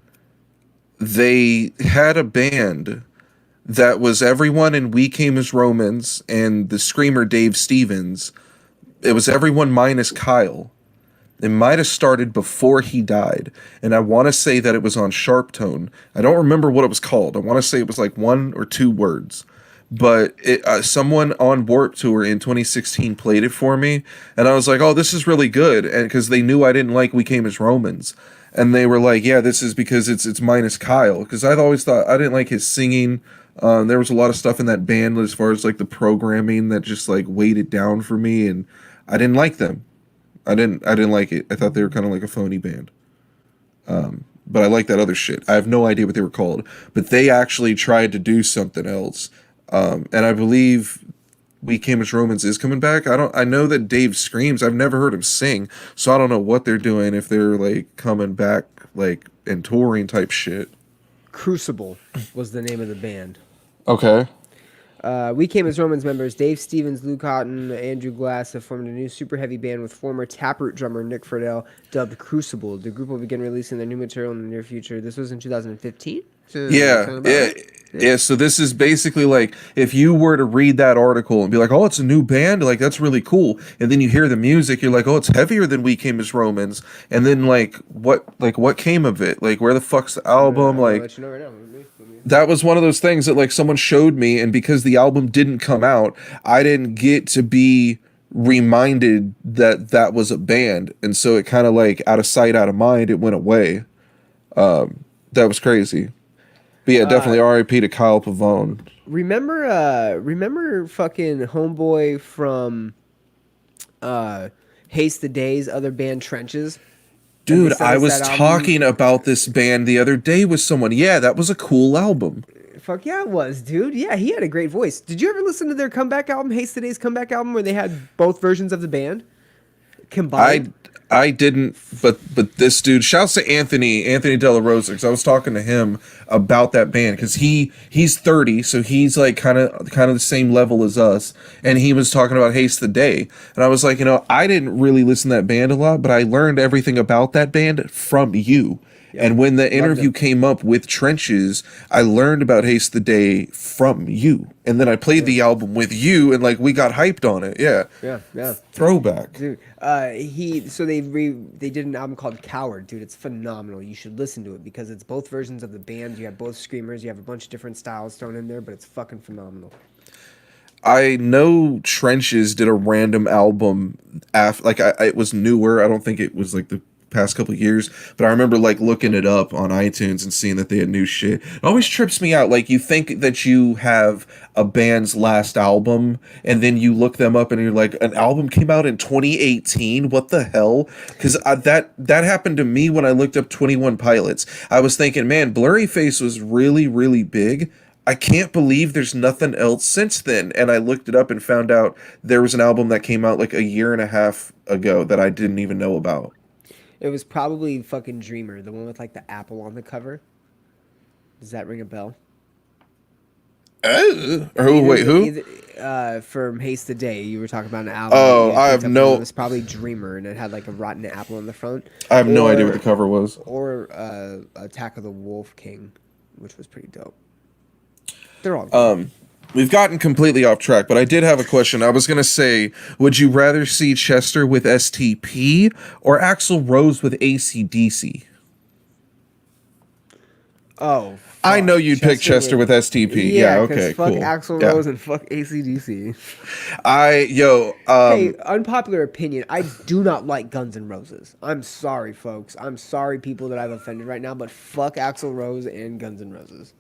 A: they had a band that was everyone in We Came as Romans and the screamer Dave Stevens. It was everyone minus Kyle. It might have started before he died, and I want to say that it was on Sharp Tone. I don't remember what it was called. I want to say it was like 1 or 2 words. But someone on Warped Tour in 2016 played it for me, and I was like, "Oh, this is really good," and because they knew I didn't like We Came as Romans, and they were like, "Yeah, this is because it's minus Kyle," because I'd always thought I didn't like his singing. There was a lot of stuff in that band as far as like the programming that just like weighed it down for me, and I didn't like them. I didn't like it. I thought they were kind of like a phony band. But I like that other shit. I have no idea what they were called, but they actually tried to do something else. And I believe We Came as Romans is coming back. I know that Dave screams. I've never heard him sing, so I don't know what they're doing, if they're like coming back like and touring type shit.
B: Crucible was the name of the band.
A: Okay.
B: We Came as Romans members Dave Stevens, Luke Houghton, Andrew Glass have formed a new super heavy band with former Taproot drummer Nick Friedel, dubbed Crucible. The group will begin releasing their new material in the near future. This was in 2015?
A: Yeah. So this is basically like if you were to read that article and be like, "Oh, it's a new band," like that's really cool, and then you hear the music, you're like, "Oh, it's heavier than We Came as Romans," and then what came of it? Like, where the fuck's the album? Like,
B: let you know right now.
A: that was one of those things that like someone showed me, and because the album didn't come out, I didn't get to be reminded that that was a band, and so it kind of like out of sight, out of mind, it went away. That was crazy. But yeah, definitely R.I.P. to Kyle Pavone.
B: Remember fucking homeboy from Haste the Days, other band Trenches?
A: Dude, I was talking about this band the other day with someone. Yeah, that was a cool album.
B: Fuck yeah, it was, dude. Yeah, he had a great voice. Did you ever listen to their comeback album, Haste the Days comeback album, where they had both versions of the band combined?
A: I didn't, but this dude, shouts to Anthony De La Rosa, because I was talking to him about that band, because he's 30, so he's like kind of the same level as us, and he was talking about Haste the Day, and I was like, I didn't really listen to that band a lot, but I learned everything about that band from you. Yep. And when the interview came up with Trenches, I learned about Haste the Day from you. And then I played the album with you, and like we got hyped on it. Yeah. Throwback.
B: Dude, they did an album called Coward, dude. It's phenomenal. You should listen to it because it's both versions of the band. You have both screamers. You have a bunch of different styles thrown in there, but it's fucking phenomenal.
A: I know Trenches did a random album after, like it was newer. I don't think it was like the past couple of years, but I remember like looking it up on iTunes and seeing that they had new shit. It always trips me out. Like you think that you have a band's last album, and then you look them up and you're like, an album came out in 2018. What the hell? Because that happened to me when I looked up 21 Pilots. I was thinking, man, Blurry Face was really, really big. I can't believe there's nothing else since then. And I looked it up and found out there was an album that came out like a year and a half ago that I didn't even know about.
B: It was probably fucking Dreamer, the one with like the apple on the cover. Does that ring a bell?
A: Who?
B: From Haste the Day, you were talking about an album.
A: Oh, I have no.
B: It was probably Dreamer, and it had like a rotten apple on the front.
A: I have no idea what the cover was.
B: Or Attack of the Wolf King, which was pretty dope. They're all good.
A: We've gotten completely off track, but I did have a question. I was going to say, would you rather see Chester with STP or Axl Rose with AC/DC?
B: Oh,
A: I
B: fuck.
A: know you'd pick Chester with STP. Yeah, okay,
B: fuck
A: cool.
B: Axl
A: Yeah.
B: Rose and fuck AC/DC.
A: Hey,
B: Unpopular opinion. I do not like Guns N' Roses. I'm sorry, folks. I'm sorry, people that I've offended right now, but fuck Axl Rose and Guns N' Roses.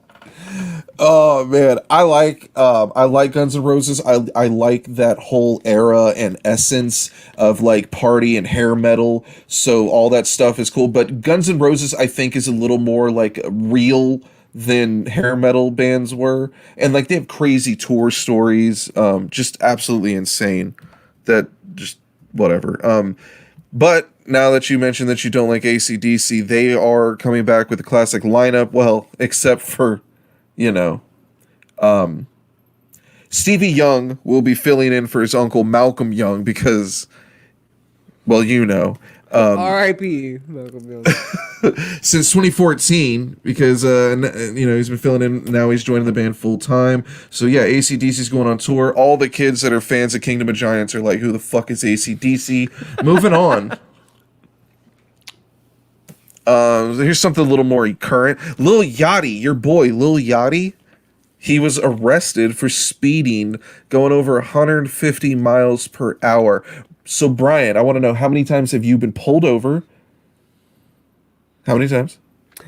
A: oh man, I like Guns N' Roses. I like that whole era and essence of like party and hair metal. So all that stuff is cool. But Guns N' Roses, I think, is a little more like real than hair metal bands were, and like they have crazy tour stories. Just absolutely insane. That just whatever. But now that you mentioned that you don't like AC/DC, they are coming back with a classic lineup. Well, except for, you know, Stevie Young will be filling in for his uncle Malcolm Young because, well, you know,
B: R.I.P. Malcolm Young.
A: since 2014, because you know, he's been filling in. Now he's joining the band full time. So yeah, AC/DC's going on tour. All the kids that are fans of Kingdom of Giants are like, "Who the fuck is AC/DC?" Moving on. Here's something a little more current. Lil Yachty, your boy Lil Yachty, he was arrested for speeding, going over 150 miles per hour. So Brian, I want to know, how many times have you been pulled over? How many times?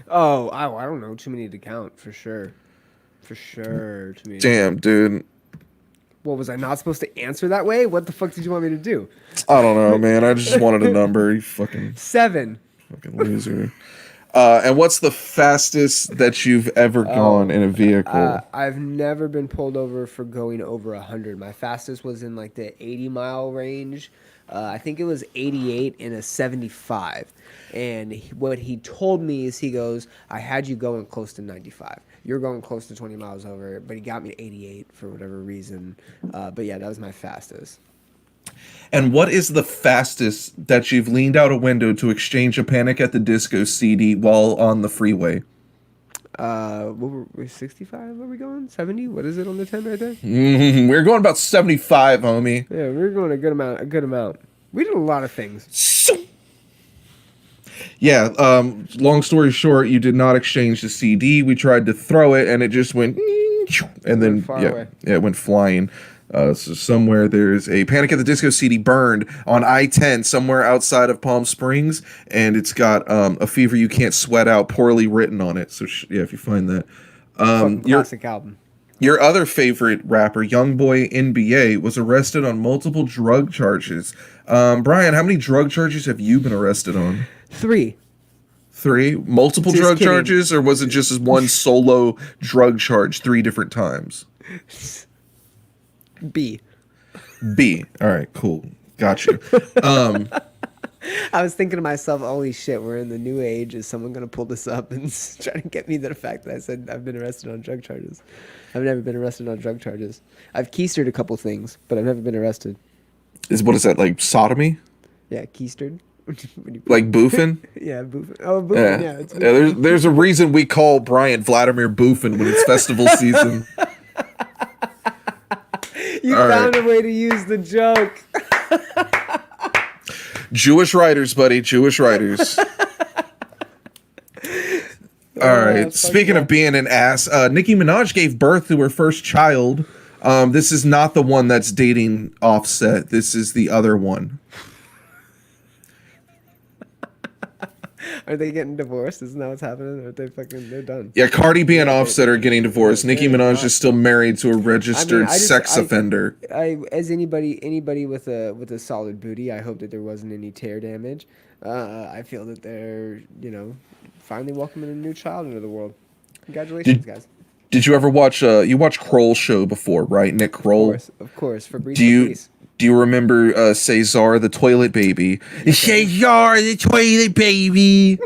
B: Oh, I don't know. Too many to count, for sure. For sure. Too many.
A: Damn, dude.
B: What, was I not supposed to answer that way? What the fuck did you want me to do?
A: I don't know, man. I just wanted a number. You fucking
B: 7.
A: loser. And what's the fastest that you've ever gone in a vehicle?
B: I've never been pulled over for going over 100. My fastest was in like the 80-mile range. I think it was 88 in a 75. And what he told me is, he goes, I had you going close to 95. You're going close to 20 miles over, but he got me to 88 for whatever reason. But yeah, that was my fastest.
A: And what is the fastest that you've leaned out a window to exchange a Panic at the Disco CD while on the freeway?
B: What were we, 65? Were we going 70? What is it on the 10 right there?
A: We're going about 75, homie.
B: Yeah, we were going a good amount. We did a lot of things.
A: Yeah, long story short, you did not exchange the CD. We tried to throw it, and it just went, and then
B: away.
A: Yeah, it went flying. So somewhere there's a Panic at the Disco CD burned on I-10 somewhere outside of Palm Springs, and it's got A Fever You Can't Sweat Out poorly written on it. So yeah, if you find that.
B: Classic album.
A: Your other favorite rapper, Youngboy NBA, was arrested on multiple drug charges. Brian, how many drug charges have you been arrested on?
B: 3.
A: 3? Multiple
B: Just
A: drug
B: kidding.
A: charges, or was it just one solo drug charge 3 different times?
B: B.
A: B. All right, cool. Got you.
B: I was thinking to myself, holy shit, we're in the new age. Is someone going to pull this up and try to get me to the fact that I said I've been arrested on drug charges? I've never been arrested on drug charges. I've keistered a couple things, but I've never been arrested.
A: What is that, like sodomy?
B: Yeah, keistered.
A: Like boofing?
B: Yeah, boofing. Oh, boofing, yeah. It's
A: There's a reason we call Brian Vladimir Boofin when it's festival season.
B: You
A: All
B: found
A: right.
B: a way to use the joke.
A: Jewish writers, buddy. Jewish writers. All right. Speaking of being an ass, Nicki Minaj gave birth to her first child. This is not the one that's dating Offset. This is the other one.
B: Are they getting divorced? Isn't that what's happening? Or they're done?
A: Yeah, Cardi B and Offset are getting divorced. Nicki Minaj is still married to a registered sex offender.
B: As anybody with a solid booty, I hope that there wasn't any tear damage. I feel that they're, finally welcoming a new child into the world. Congratulations, guys.
A: Did you ever watch you watched Kroll's show before, right? Nick Kroll.
B: Of course. Fabrice.
A: Do you remember Cesar the toilet baby? Cesar the toilet baby.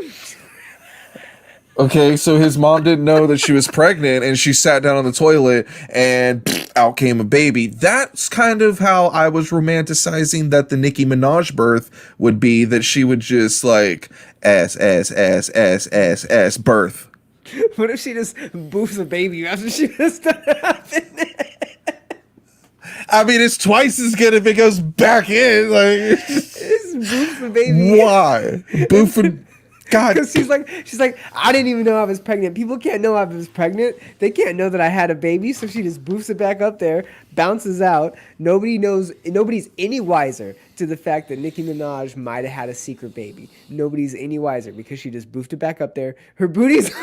A: Okay, so his mom didn't know that she was pregnant, and she sat down on the toilet, and out came a baby. That's kind of how I was romanticizing that the Nicki Minaj birth would be, that she would just like ass birth.
B: What if she just boofs a baby after she just done it?
A: I mean, it's twice as good if it goes back in. Like,
B: It's Boof the baby.
A: why? Boofing. God.
B: Because she's like, I didn't even know I was pregnant. People can't know I was pregnant. They can't know that I had a baby. So she just boofs it back up there, bounces out. Nobody knows. Nobody's any wiser to the fact that Nicki Minaj might have had a secret baby. Nobody's any wiser because she just boofed it back up there. Her booty's.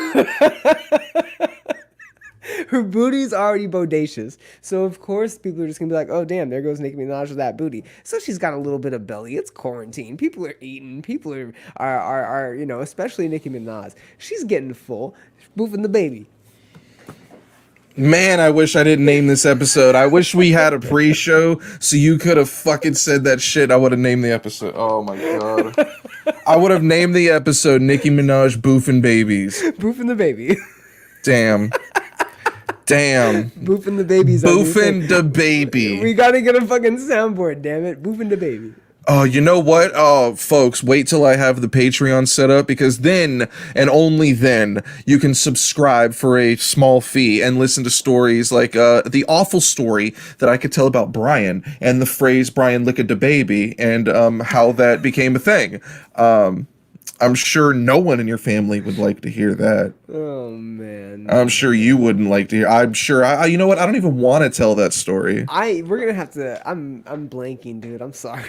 B: Her booty's already bodacious. So, of course, people are just going to be like, oh, damn, there goes Nicki Minaj with that booty. So she's got a little bit of belly. It's quarantine. People are eating. People are you know, especially Nicki Minaj. She's getting full. Moving the baby.
A: Man, I wish I didn't name this episode. I wish we had a pre-show so you could have fucking said that shit. I would have named the episode. Oh, my God. I would have named the episode Nicki Minaj Boofing Babies.
B: Boofing the baby.
A: Damn.
B: Boofing the babies.
A: Boofing the baby.
B: We gotta get a fucking soundboard, damn it. Boofing the baby.
A: Oh, you know what? Oh, folks, wait till I have the Patreon set up, because then, and only then, you can subscribe for a small fee and listen to stories like the awful story that I could tell about Brian and the phrase Brian licked a baby and how that became a thing. I'm sure no one in your family would like to hear that.
B: Oh, man.
A: I'm sure you wouldn't like to hear. I'm sure. You know what? I don't even want to tell that story.
B: We're gonna have to. I'm blanking, dude. I'm sorry.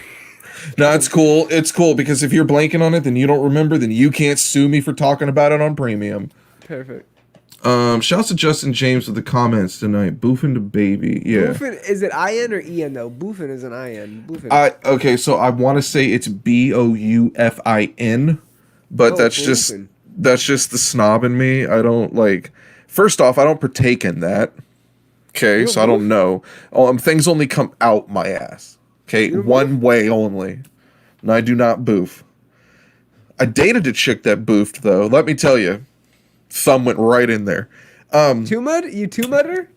A: No, it's cool. It's cool because if you're blanking on it, then you don't remember. Then you can't sue me for talking about it on premium.
B: Perfect.
A: Shouts to Justin James with the comments tonight. Boofing the baby. Yeah.
B: Boofing, is it IN or EN though? Boofing is an IN. Boofing.
A: Okay, so I want to say it's BOUFIN, but that's
B: boofing.
A: just the snob in me. I don't like. First off, I don't partake in that. Okay, so I don't know. Things only come out my ass. Okay, one way only. And I do not boof. I dated a chick that boofed though. Let me tell you, thumb went right in there.
B: Two mud? You two mudder?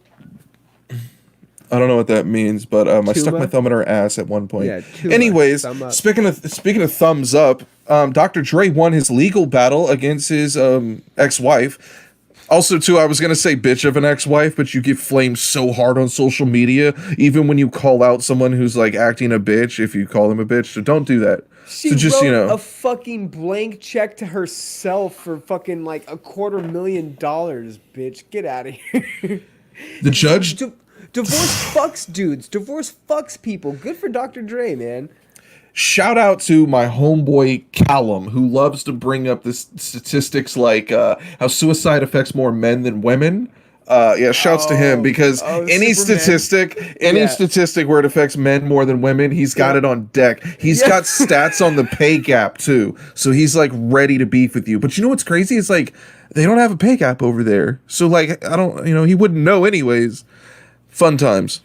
A: I don't know what that means, but I stuck my thumb in her ass at one point.
B: Yeah,
A: anyways, speaking of thumbs up, Dr. Dre won his legal battle against his ex-wife. Also, too, I was going to say bitch of an ex-wife, but you get flamed so hard on social media, even when you call out someone who's, like, acting a bitch, if you call them a bitch, so don't do that.
B: She wrote a fucking blank check to herself for fucking, like, $250,000, bitch. Get out of here.
A: The judge...
B: Divorce fucks dudes. Divorce fucks people. Good for Dr. Dre, man.
A: Shout out to my homeboy Callum, who loves to bring up the statistics like how suicide affects more men than women. Shouts to him, because any statistic where it affects men more than women, he's got it on deck. He's got stats on the pay gap too, so he's like ready to beef with you. But you know what's crazy? It's like they don't have a pay gap over there, so like I don't, he wouldn't know anyways. Fun times.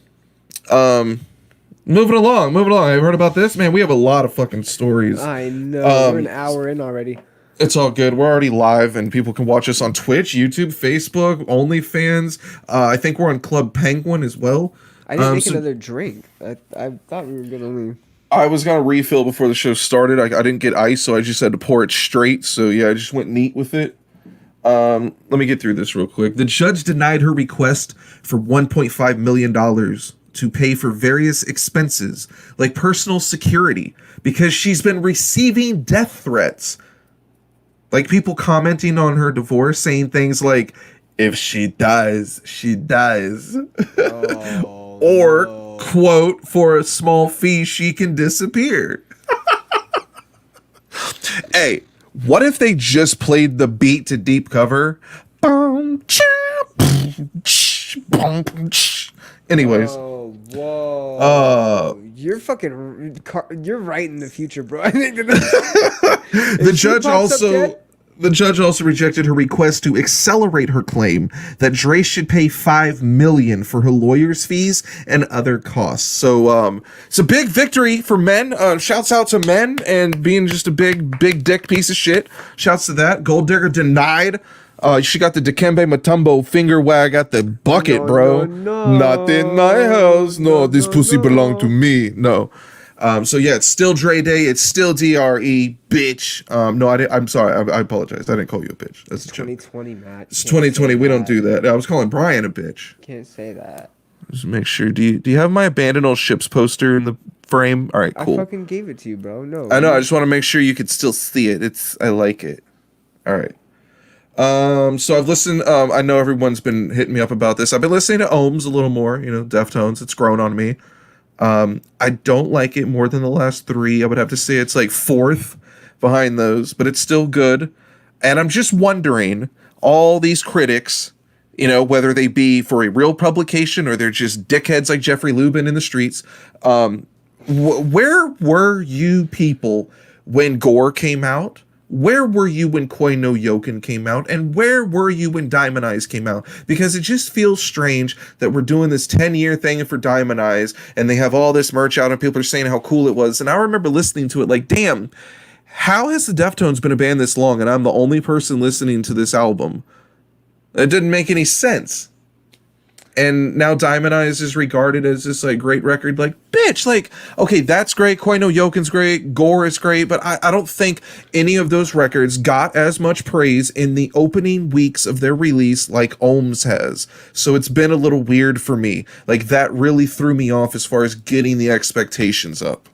A: Moving along. I've heard about this. Man, we have a lot of fucking stories.
B: I know. We're an hour in already.
A: It's all good. We're already live, and people can watch us on Twitch, YouTube, Facebook, OnlyFans. I think we're on Club Penguin as well.
B: I didn't make another drink. I thought we were going to...
A: I was going to refill before the show started. I didn't get ice, so I just had to pour it straight. So, yeah, I just went neat with it. Let me get through this real quick. The judge denied her request for $1.5 million to pay for various expenses, like personal security, because she's been receiving death threats. Like people commenting on her divorce, saying things like, if she dies, she dies. Or, quote, for a small fee, she can disappear. Hey, what if they just played the beat to deep cover? Anyways.
B: Oh, whoa. You're right in the future, bro. I think
A: the judge also rejected her request to accelerate her claim that Dre should pay $5 million for her lawyer's fees and other costs. So it's a big victory for men. Shouts out to men and being just a big dick piece of shit. Shouts to that. Gold Digger denied. She got the Dikembe Mutombo finger wag at the bucket, bro.
B: No.
A: Not in my house. No, this pussy belonged to me. No. So yeah, it's still Dre Day. It's still DRE, bitch. No, I'm sorry. I apologize. I didn't call you a bitch. That's a joke.
B: 2020, Matt.
A: It's 2020. We don't do that. I was calling Brian a bitch.
B: Can't say that.
A: Just make sure. Do you have my abandoned old ships poster in the frame? All right, cool.
B: I fucking gave it to you, bro. No.
A: I know. I just want to make sure you could still see it. I like it. All right. So I've listened. I know everyone's been hitting me up about this. I've been listening to Ohms a little more. Deftones. It's grown on me. I don't like it more than the last three. I would have to say it's like fourth behind those, but it's still good. And I'm just wondering, all these critics, whether they be for a real publication or they're just dickheads like Jeffrey Lubin in the streets, where were you people when Gore came out? Where were you when Koi no Yoken came out? And where were you when Diamond Eyes came out? Because it just feels strange that we're doing this 10-year thing for Diamond Eyes and they have all this merch out and people are saying how cool it was. And I remember listening to it like, damn, how has the Deftones been a band this long and I'm the only person listening to this album? It didn't make any sense. And now Diamond Eyes is regarded as this like great record. Like, bitch, like, okay, that's great. Koi no Yoken's great. Gore is great. But I don't think any of those records got as much praise in the opening weeks of their release like Ohms has. So it's been a little weird for me. Like, that really threw me off as far as getting the expectations up.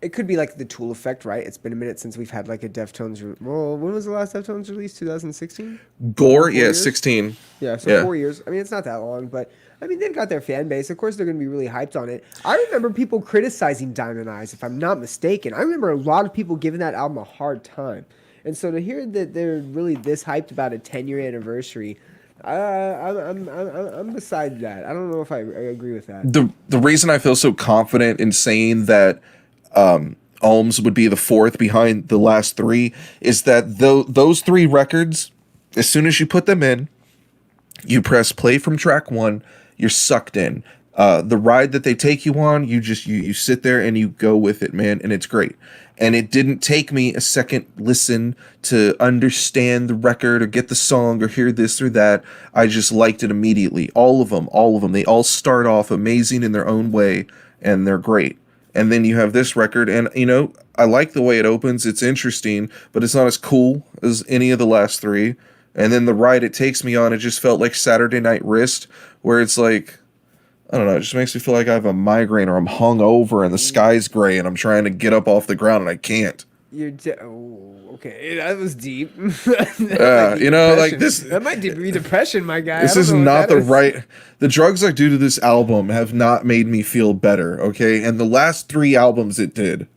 B: It could be like the Tool effect, right? It's been a minute since we've had like a Deftones. Well, when was the last Deftones release? 2016?
A: Gore, yeah, 16.
B: Yeah, so 4 years. I mean, it's not that long, but I mean, they've got their fan base. Of course, they're going to be really hyped on it. I remember people criticizing Diamond Eyes, if I'm not mistaken. I remember a lot of people giving that album a hard time. And so to hear that they're really this hyped about a 10-year anniversary, I'm beside that. I don't know if I agree with that.
A: The reason I feel so confident in saying that Ohms would be the fourth behind the last three is that those three records, as soon as you put them in, you press play from track one, you're sucked in. The ride that they take you on, you sit there and you go with it, man, and it's great. And it didn't take me a second listen to understand the record or get the song or hear this or that. I just liked it immediately. All of them. They all start off amazing in their own way, and they're great. And then you have this record, and, I like the way it opens. It's interesting, but it's not as cool as any of the last three. And then the ride it takes me on, it just felt like Saturday Night Wrist, where it's like, I don't know, it just makes me feel like I have a migraine or I'm hung over and the sky's gray and I'm trying to get up off the ground and I can't.
B: Okay, that was deep.
A: Like this.
B: That might be depression, my guy.
A: This is not the right. The drugs I do to this album have not made me feel better. Okay, and the last three albums it did.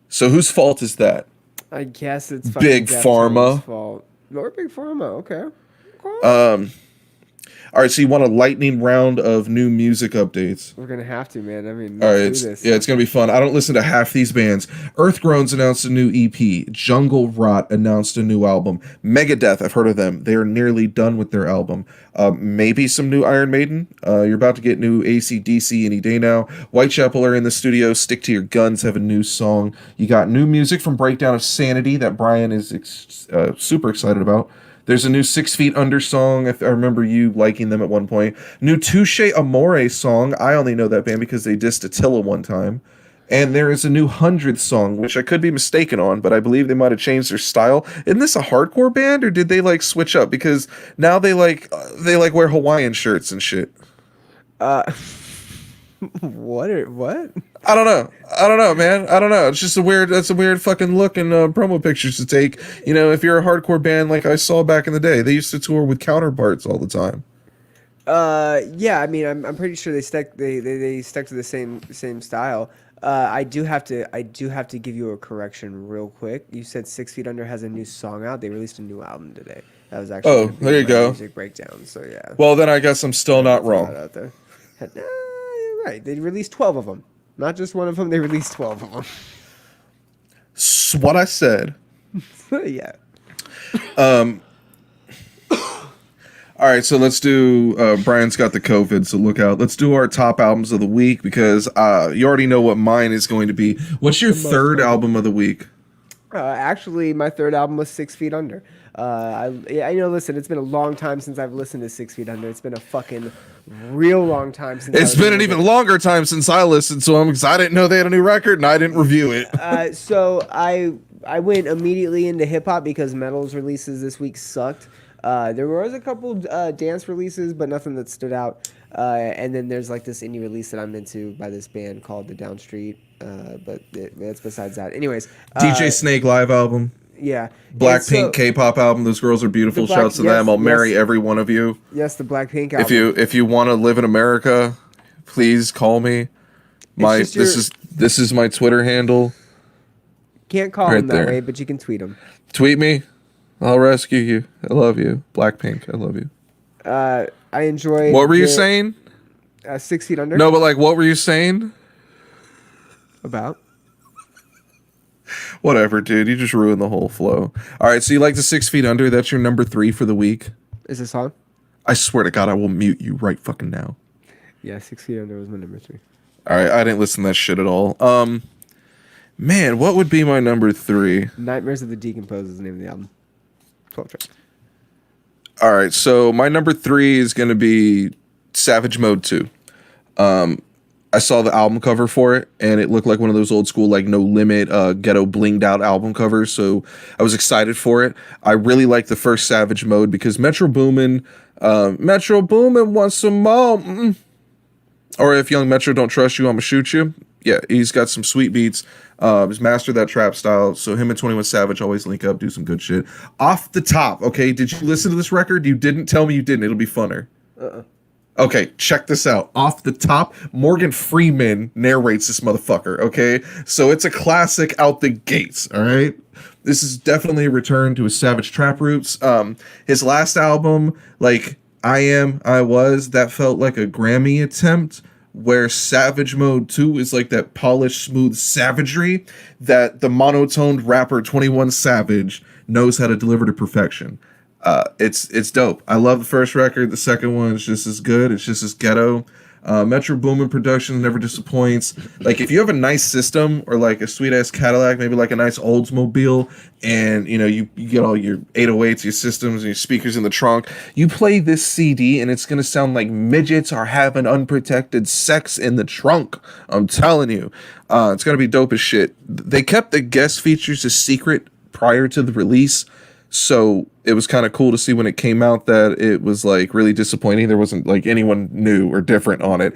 A: So whose fault is that?
B: I guess it's
A: Big Pharma.
B: Fault. Or Big Pharma. Okay.
A: All right, so you want a lightning round of new music updates?
B: We're gonna have to, man. I mean,
A: all right, it's gonna be fun. I don't listen to half these bands. Earthgroans announced a new EP. Jungle Rot announced a new album. Megadeth, I've heard of them. They are nearly done with their album. Maybe some new Iron Maiden. You're about to get new AC/DC any day now. Whitechapel are in the studio. Stick to Your Guns have a new song. You got new music from Breakdown of Sanity that Brian is super excited about. There's a new 6 Feet Under song. I remember you liking them at one point. New Touche Amore song. I only know that band because they dissed Attila one time. And there is a new 100th song, which I could be mistaken on, but I believe they might have changed their style. Isn't this a hardcore band, or did they like switch up? Because now they wear Hawaiian shirts and shit.
B: What?
A: I don't know, man. I don't know. It's just that's a weird fucking look and promo pictures to take. If you're a hardcore band like I saw back in the day, they used to tour with counterparts all the time.
B: Yeah, I mean, I'm pretty sure they stuck to the same style. I do have to give you a correction real quick. You said 6 Feet Under has a new song out. They released a new album today. That was actually
A: there you go.
B: Music breakdown. So yeah.
A: Well, then I guess I'm still not wrong.
B: Out there. You're right. They released 12 of them. Not just one of them. They released 12 of them.
A: That's what I said.
B: Yeah.
A: All right, so let's do. Brian's got the COVID, so look out. Let's do our top albums of the week because you already know what mine is going to be. What's your third album of the week?
B: Actually, my third album was 6 Feet Under. Listen, it's been a long time since I've listened to 6 Feet Under. It's been a fucking real long time since.
A: It's been an even longer time since I listened, so I didn't know they had a new record and I didn't review it.
B: So I went immediately into hip hop because metal's releases this week sucked. There was a couple dance releases, but nothing that stood out. And then there's like this indie release that I'm into by this band called The Downstreet. But that's besides that. Anyways,
A: DJ Snake live album.
B: yeah. And
A: Blackpink K-pop album. Those girls are beautiful. Shouts to them. I'll marry every one of you.
B: Yes, the Blackpink album.
A: If you want to live in America, please call me. This is my Twitter handle.
B: Can't call him that way, but you can tweet him.
A: Tweet me. I'll rescue you. I love you. Blackpink. I love you.
B: I enjoyed.
A: What were you saying?
B: 6 Feet Under.
A: No, but like, what were you saying?
B: About?
A: Whatever, dude. You just ruined the whole flow. All right, so you like the 6 Feet Under? That's your number 3 for the week.
B: Is it a song?
A: I swear to God, I will mute you right fucking now.
B: Yeah, 6 Feet Under was my number 3.
A: All right, I didn't listen to that shit at all. Man, what would be my number 3?
B: Nightmares of the Decomposed is the name of the album. 12 track.
A: All right, so my number 3 is going to be Savage Mode 2. I saw the album cover for it, and it looked like one of those old school, like, No Limit, ghetto blinged out album covers, so I was excited for it. I really like the first Savage Mode because Metro Boomin wants some more. Or if Young Metro don't trust you, I'ma shoot you. Yeah, he's got some sweet beats. He's mastered that trap style. So him and 21 Savage always link up, do some good shit. Off the top, okay? Did you listen to this record? You didn't? Tell me you didn't. It'll be funner. Okay, check this out. Off the top, Morgan Freeman narrates this motherfucker, okay? So it's a classic out the gates, all right? This is definitely a return to his Savage Trap roots. His last album, like I Was, that felt like a Grammy attempt, where Savage Mode 2 is like that polished, smooth savagery that the monotoned rapper 21 Savage knows how to deliver to perfection. It's dope. I love the first record. The second one is just as good. It's just as ghetto. Metro Boomin production never disappoints. Like, if you have a nice system or like a sweet ass Cadillac, maybe like a nice Oldsmobile, and you know you get all your 808s, your systems, and your speakers in the trunk, you play this CD and it's gonna sound like midgets are having unprotected sex in the trunk. I'm telling you, it's gonna be dope as shit. They kept the guest features a secret prior to the release. So it was kind of cool to see when it came out that it was like really disappointing. There wasn't like anyone new or different on it.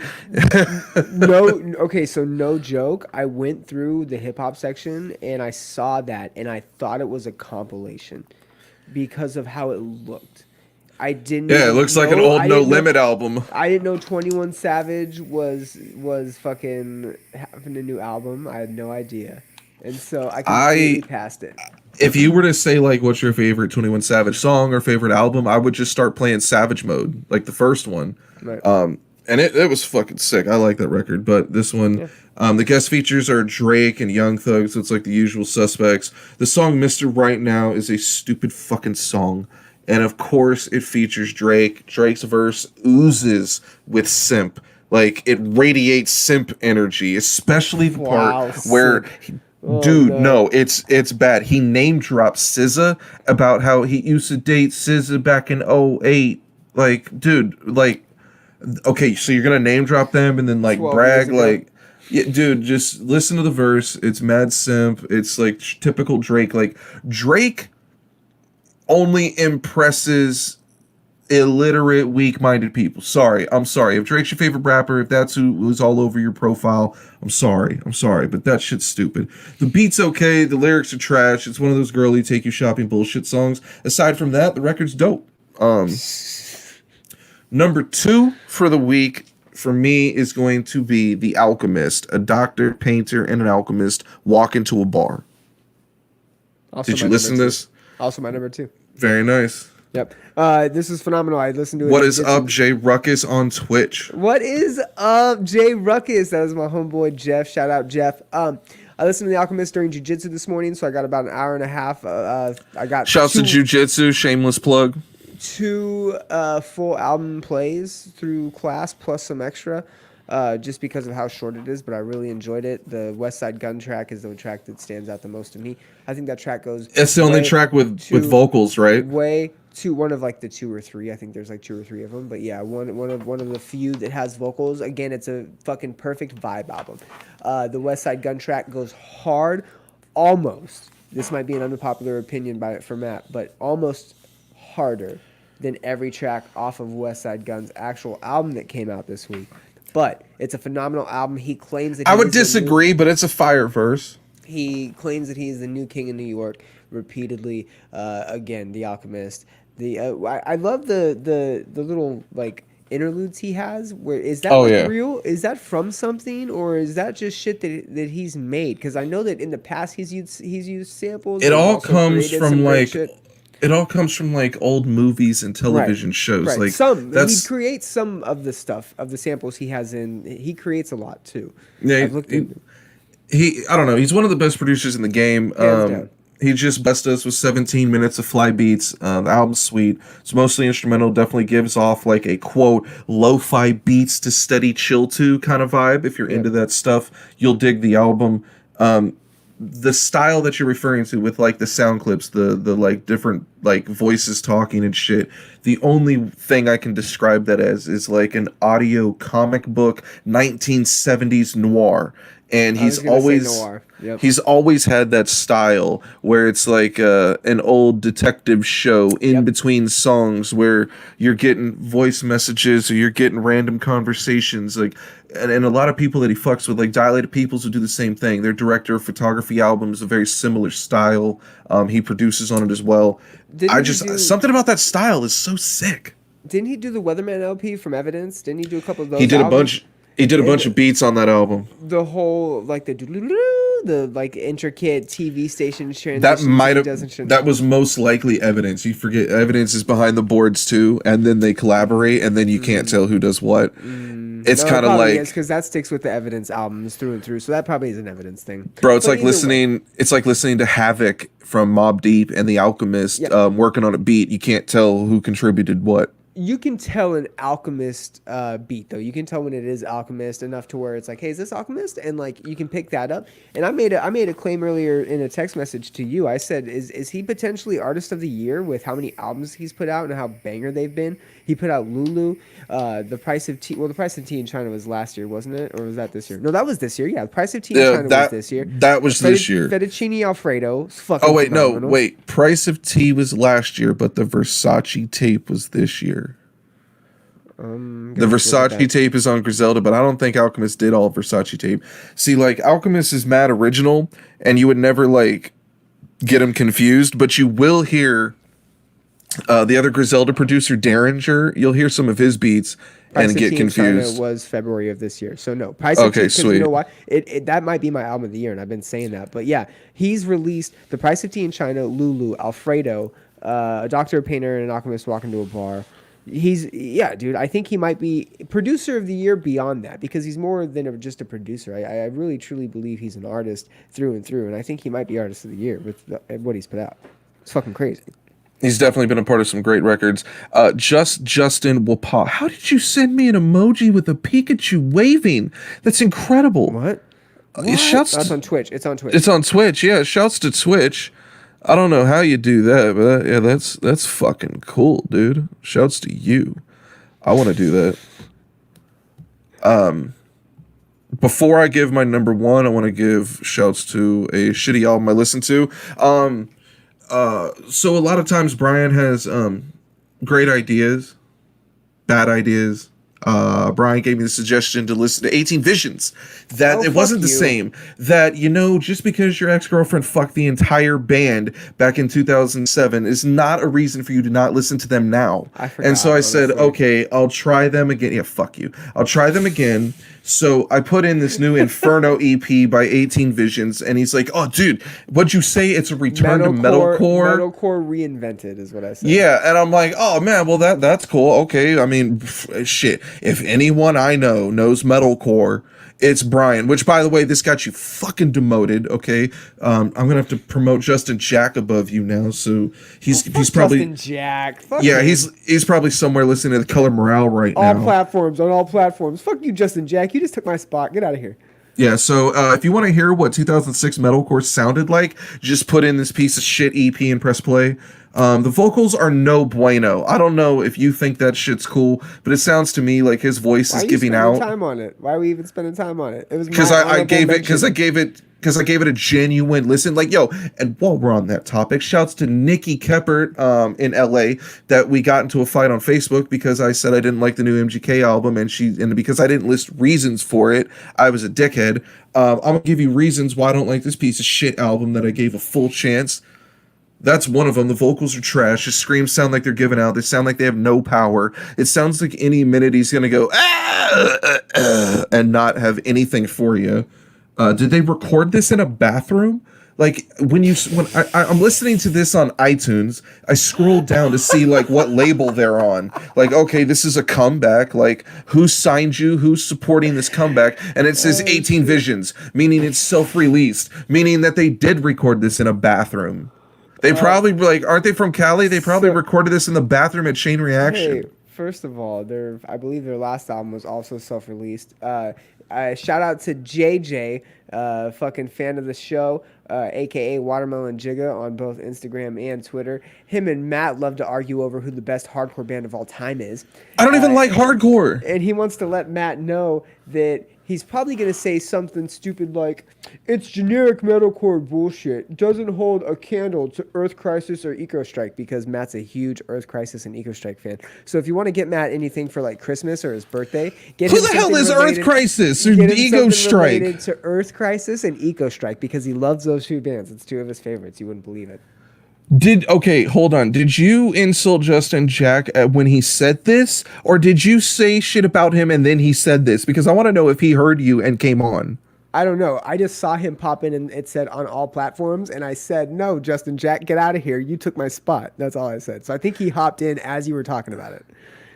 B: Okay, so no joke. I went through the hip hop section and I saw that and I thought it was a compilation because of how it looked. I didn't.
A: Yeah, it looks like an old No Limit album.
B: I didn't know 21 Savage was fucking having a new album. I had no idea, and so I completely passed it.
A: If you were to say, like, what's your favorite 21 Savage song or favorite album, I would just start playing Savage Mode, like the first one.
B: Right.
A: And it was fucking sick. I like that record. But this one, the guest features are Drake and Young Thug, so it's like the usual suspects. The song Mr. Right Now is a stupid fucking song. And of course, it features Drake. Drake's verse oozes with simp. Like, it radiates simp energy, especially the part where... No, it's bad. He name dropped SZA about how he used to date SZA back in 08. Like, dude, like, okay, so you're gonna name drop them and then like brag, like, yeah, dude, just listen to the verse. It's mad simp. It's like typical Drake. Like, Drake only impresses illiterate, weak-minded people. I'm sorry. If Drake's your favorite rapper, if that's who was all over your profile, I'm sorry, but that shit's stupid. The beat's okay, the lyrics are trash. It's one of those girly take you shopping bullshit songs. Aside from that, the record's dope. Number 2 for the week for me is going to be The Alchemist. A doctor, painter, and an alchemist walk into a bar.
B: Also,
A: did you listen to this?
B: Also my number 2.
A: Very nice.
B: Yep. This is phenomenal. I listened to it.
A: What is up, Jay Ruckus on Twitch?
B: What is up, Jay Ruckus? That is my homeboy, Jeff. Shout out, Jeff. I listened to The Alchemist during jiu-jitsu this morning, so I got about an hour and a half. I got
A: shouts to jiu-jitsu, shameless plug.
B: 2 full album plays through class plus some extra. Just because of how short it is, but I really enjoyed it. The Westside Gunn track is the track that stands out the most to me. I think that track goes...
A: It's the only track with vocals, right?
B: One of like the 2 or 3. I think there's like 2 or 3 of them. But yeah, one of the few that has vocals. Again, it's a fucking perfect vibe album. The Westside Gunn track goes hard, almost. This might be an unpopular opinion for Matt, but almost harder than every track off of Westside Gunn's actual album that came out this week. But it's a phenomenal album. He claims that
A: I would disagree, but it's a fire verse.
B: he claims that he is the new king of New York repeatedly. Again, The Alchemist. I love the little like interludes he has. Where is that real? Is that from something, or is that just shit that he's made? Because I know that in the past he's used samples.
A: It all comes from like it all comes from like old movies and television shows.
B: Right.
A: Like
B: he creates some of the stuff of the samples he has in. He creates a lot too.
A: Yeah, I don't know. He's one of the best producers in the game. He just blessed us with 17 minutes of fly beats. The album's sweet. It's mostly instrumental. Definitely gives off like a quote lo-fi beats to steady chill to kind of vibe. If you're into that stuff, you'll dig the album. The style that you're referring to with like the sound clips, the like different like voices talking and shit. The only thing I can describe that as is like an audio comic book 1970s noir. And he's always had that style where it's like an old detective show in between songs where you're getting voice messages or you're getting random conversations. Like, and a lot of people that he fucks with, like Dilated Peoples, who do the same thing. Their director of photography albums, a very similar style. He produces on it as well. Something about that style is so sick.
B: Didn't he do the Weatherman LP from Evidence? Didn't he do a couple of those?
A: He did albums? A bunch. He did a bunch of beats on that album.
B: The whole like the like intricate TV station transition.
A: That was most likely Evidence. You forget Evidence is behind the boards too, and then they collaborate, and then you can't tell who does what. It's kind of like
B: because that sticks with the Evidence albums through and through. So that probably is an Evidence thing.
A: Bro, it's like listening. It's like listening to Havoc from Mobb Deep and The Alchemist working on a beat. You can't tell who contributed what.
B: You can tell an Alchemist beat though. You can tell when it is Alchemist enough to where it's like, hey, is this Alchemist? And like you can pick that up. And I made a claim earlier in a text message to you. I said, is he potentially Artist of the Year with how many albums he's put out and how banger they've been? He put out Lulu, The Price of Tea. Well, The Price of Tea in China was last year, wasn't it? Or was that this year? No, that was this year. Yeah, The Price of Tea in China was this year.
A: That was this year.
B: Fettuccine Alfredo. Fucking
A: oh wait,
B: phenomenal.
A: no, wait. Price of Tea was last year, but the Versace tape was this year. The Versace tape is on Griselda, but I don't think Alchemist did all Versace tape. See, like, Alchemist is mad original, and you would never, like, get him confused, but you will hear the other Griselda producer, Derringer, you'll hear some of his beats and get confused.
B: China was February of this year, so no. Price of Tea, sweet. You know what? That might be my album of the year, and I've been saying that. But yeah, he's released The Price of Tea in China, Lulu, Alfredo, a Doctor, a Painter, and an Alchemist walk into a bar. Dude, I think he might be producer of the year beyond that because he's more than just a producer. I really truly believe he's an artist through and through, and I think he might be artist of the year with what he's put out. It's fucking crazy.
A: He's definitely been a part of some great records. Justin Wapa. How did you send me an emoji with a Pikachu waving? That's incredible.
B: What?
A: That's
B: on Twitch. It's on Twitch.
A: It's on Twitch. Yeah, shouts to Twitch. I don't know how you do that, but yeah, that's fucking cool, dude. Shouts to you. I want to do that. Before I give my number one, I want to give shouts to a shitty album I listened to. So a lot of times Brian has great ideas, bad ideas. Brian gave me the suggestion to listen to 18 Visions. That it wasn't the same. That, just because your ex-girlfriend fucked the entire band back in 2007 is not a reason for you to not listen to them now. I forgot, and so I said, okay, I'll try them again. Yeah, fuck you. I'll try them again. So I put in this new Inferno EP by 18 Visions, and he's like, "Oh, dude, what'd you say? It's a return to metalcore."
B: Metalcore reinvented is what I said.
A: Yeah, and I'm like, "Oh man, well that's cool. Okay, I mean, shit. If anyone I know knows metalcore, it's Brian." Which, by the way, this got you fucking demoted. Okay, I'm gonna have to promote Justin Jack above you now. So he's probably
B: Justin Jack. Fuck
A: yeah,
B: him.
A: he's probably somewhere listening to the Color Morale right now.
B: On all platforms. Fuck you, Justin Jack. You just took my spot. Get out of here.
A: Yeah, so if you want to hear what 2006 metalcore sounded like, just put in this piece of shit EP and press play. The vocals are no bueno. I don't know if you think that shit's cool, but it sounds to me like his voice is giving out.
B: Time on it? Why are we even spending time on it? It was
A: because I gave it because I gave it a genuine listen. Like, yo, and while we're on that topic, shouts to Nikki Keppert in LA that we got into a fight on Facebook because I said I didn't like the new MGK album, and because I didn't list reasons for it, I was a dickhead. I'm gonna give you reasons why I don't like this piece of shit album that I gave a full chance. That's one of them. The vocals are trash. The screams sound like they're giving out. They sound like they have no power. It sounds like any minute he's going to go, and not have anything for you. Did they record this in a bathroom? Like when I'm listening to this on iTunes, I scroll down to see like what label they're on. Like, okay, this is a comeback. Like, who signed you? Who's supporting this comeback? And it says 18 Visions, meaning it's self-released, meaning that they did record this in a bathroom. They probably, like, aren't they from Cali? They probably recorded this in the bathroom at Chain Reaction.
B: Hey, first of all, I believe their last album was also self-released. Shout out to JJ, fucking fan of the show, aka Watermelon Jigga on both Instagram and Twitter. Him and Matt love to argue over who the best hardcore band of all time is.
A: I don't even like hardcore.
B: And he wants to let Matt know that he's probably going to say something stupid like, it's generic metalcore bullshit. Doesn't hold a candle to Earth Crisis or Eco Strike, because Matt's a huge Earth Crisis and Eco Strike fan. So if you want to get Matt anything for like Christmas or his birthday, get him
A: who the hell is Earth Crisis or Eco Strike?
B: Related to Earth Crisis and Eco Strike, because he loves those two bands. It's two of his favorites. You wouldn't believe it.
A: Okay, hold on. Did you insult Justin Jack when he said this, or did you say shit about him and then he said this? Because I want to know if he heard you and came on.
B: I don't know. I just saw him pop in and it said on all platforms, and I said, no, Justin Jack, get out of here. You took my spot. That's all I said. So I think he hopped in as you were talking about it.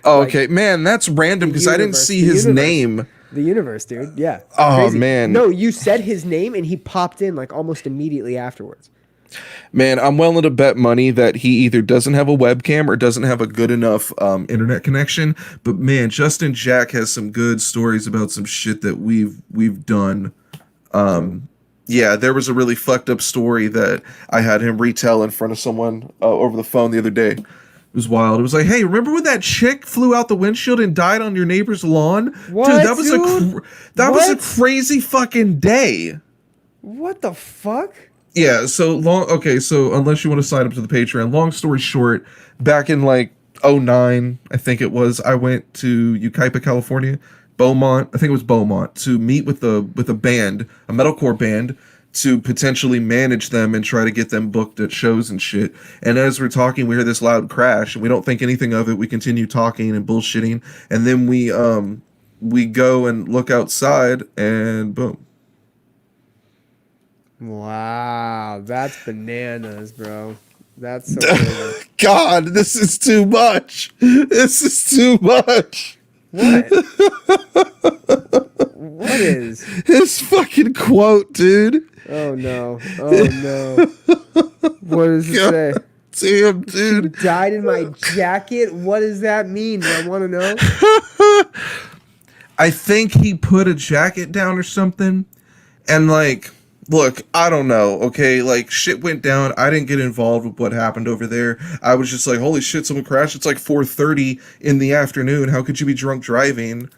A: Oh, like, okay. Man, that's random because I didn't see his name.
B: The universe, dude. Yeah.
A: Oh, crazy. Man.
B: No, you said his name and he popped in like almost immediately afterwards.
A: Man, I'm willing to bet money that he either doesn't have a webcam or doesn't have a good enough internet connection. But man, Justin Jack has some good stories about some shit that we've done. Yeah, there was a really fucked up story that I had him retell in front of someone over the phone the other day. It was wild. It was like, hey, remember when that chick flew out the windshield and died on your neighbor's lawn?
B: What,
A: dude, that was a crazy fucking day.
B: What the fuck?
A: Yeah, so unless you want to sign up to the Patreon, long story short, back in like 2009, I think it was, I went to Yucaipa, California, Beaumont, I think it was Beaumont, to meet with a band, a metalcore band, to potentially manage them and try to get them booked at shows and shit. And as we're talking, we hear this loud crash, and we don't think anything of it. We continue talking and bullshitting, and then we go and look outside, and boom.
B: Wow, that's bananas, bro. That's so crazy.
A: God, this is too much. This is too much.
B: What? What is?
A: His fucking quote, dude.
B: Oh no. Oh no. What does it say?
A: Damn, dude.
B: She died in my jacket? What does that mean? I want to know.
A: I think he put a jacket down or something, and like, look, I don't know, okay? Like, shit went down. I didn't get involved with what happened over there. I was just like, holy shit, someone crashed. It's like 4:30 in the afternoon. How could you be drunk driving?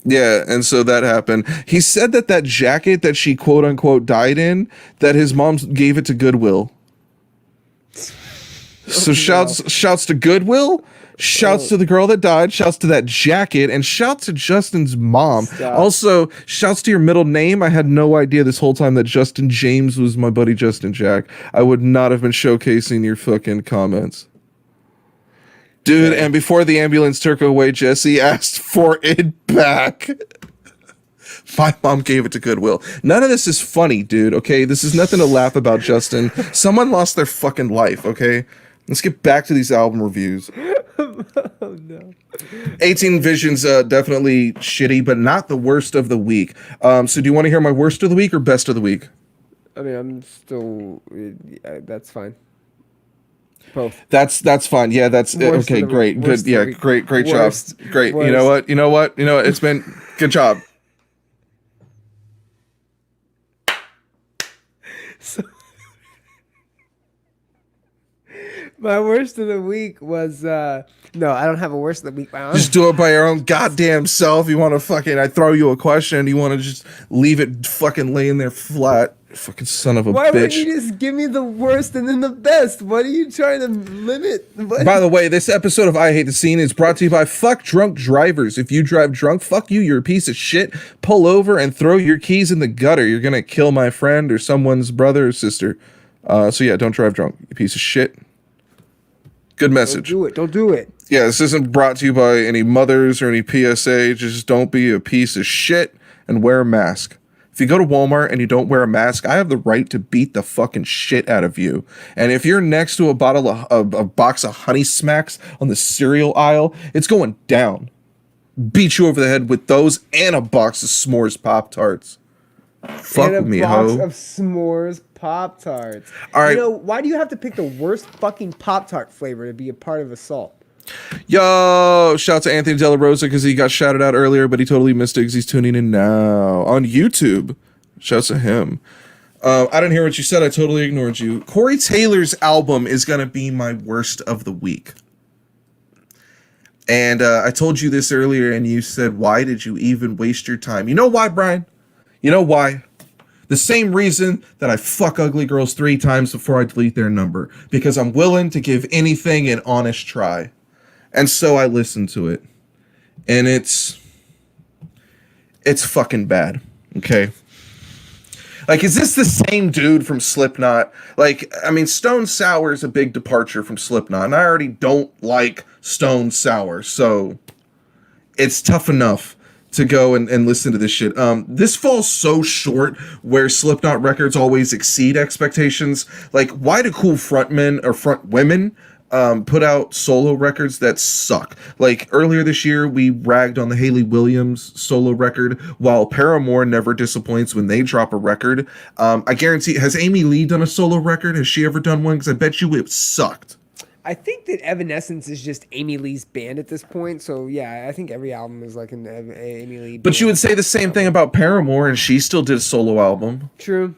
A: Yeah, and so that happened. He said that jacket that she quote-unquote died in, that his mom gave it to Goodwill. So shouts to Goodwill, shouts to the girl that died, shouts to that jacket, and shouts to Justin's mom.
B: Stop.
A: Also, shouts to your middle name. I had no idea this whole time that Justin James was my buddy Justin Jack. I would not have been showcasing your fucking comments. Dude, and before the ambulance took away, Jesse asked for it back. My mom gave it to Goodwill. None of this is funny, dude, okay? This is nothing to laugh about, Justin. Someone lost their fucking life, okay? Let's get back to these album reviews.
B: Oh, no.
A: 18 Visions, definitely shitty, but not the worst of the week. So do you want to hear my worst of the week or best of the week?
B: I mean, I'm still... that's fine. Both.
A: That's fine. Yeah, that's okay. Great. Good. Yeah, great job. Great. You know what? It's been good job.
B: So, My worst of the week was no, I don't have a worst of the week.
A: Just do it by your own goddamn self. You want to fucking, I throw you a question, you want to just leave it fucking laying there flat. Fucking son of a
B: Why
A: bitch.
B: would you just give me the worst and then the best? What are you trying to limit? What?
A: By the way, this episode of I Hate the Scene is brought to you by Fuck Drunk Drivers. If you drive drunk, fuck you, you're a piece of shit. Pull over and throw your keys in the gutter. You're gonna kill my friend or someone's brother or sister. So yeah, don't drive drunk, you piece of shit. Good message.
B: Don't do it. Don't do it.
A: Yeah, this isn't brought to you by any mothers or any PSA. Just don't be a piece of shit and wear a mask. If you go to Walmart and you don't wear a mask, I have the right to beat the fucking shit out of you. And if you're next to a box of Honey Smacks on the cereal aisle, it's going down. Beat you over the head with those and a box of S'mores Pop-Tarts. Fuck with me, ho.
B: And a box of S'mores Pop-Tarts.
A: All right.
B: You know, why do you have to pick the worst fucking Pop-Tart flavor to be a part of Assault?
A: Yo, shout to Anthony De La Rosa because he got shouted out earlier, but he totally missed it because he's tuning in now on YouTube. Shouts to him. I didn't hear what you said. I totally ignored you. Corey Taylor's album is going to be my worst of the week. And I told you this earlier, and you said, why did you even waste your time? You know why, Brian? You know why? The same reason that I fuck ugly girls 3 times before I delete their number. Because I'm willing to give anything an honest try. And so I listened to it. And it's fucking bad. Okay? Like, is this the same dude from Slipknot? Like, I mean, Stone Sour is a big departure from Slipknot. And I already don't like Stone Sour. So it's tough enough to go and listen to this shit. This falls so short where Slipknot records always exceed expectations. Like, why do cool frontmen or front women put out solo records that suck? Like, earlier this year, we ragged on the Hayley Williams solo record, while Paramore never disappoints when they drop a record. I guarantee, has Amy Lee done a solo record? Has she ever done one? Because I bet you it sucked.
B: I think that Evanescence is just Amy Lee's band at this point. So, yeah, I think every album is like an Amy Lee band.
A: But you would say the same thing about Paramore, and she still did a solo album.
B: True.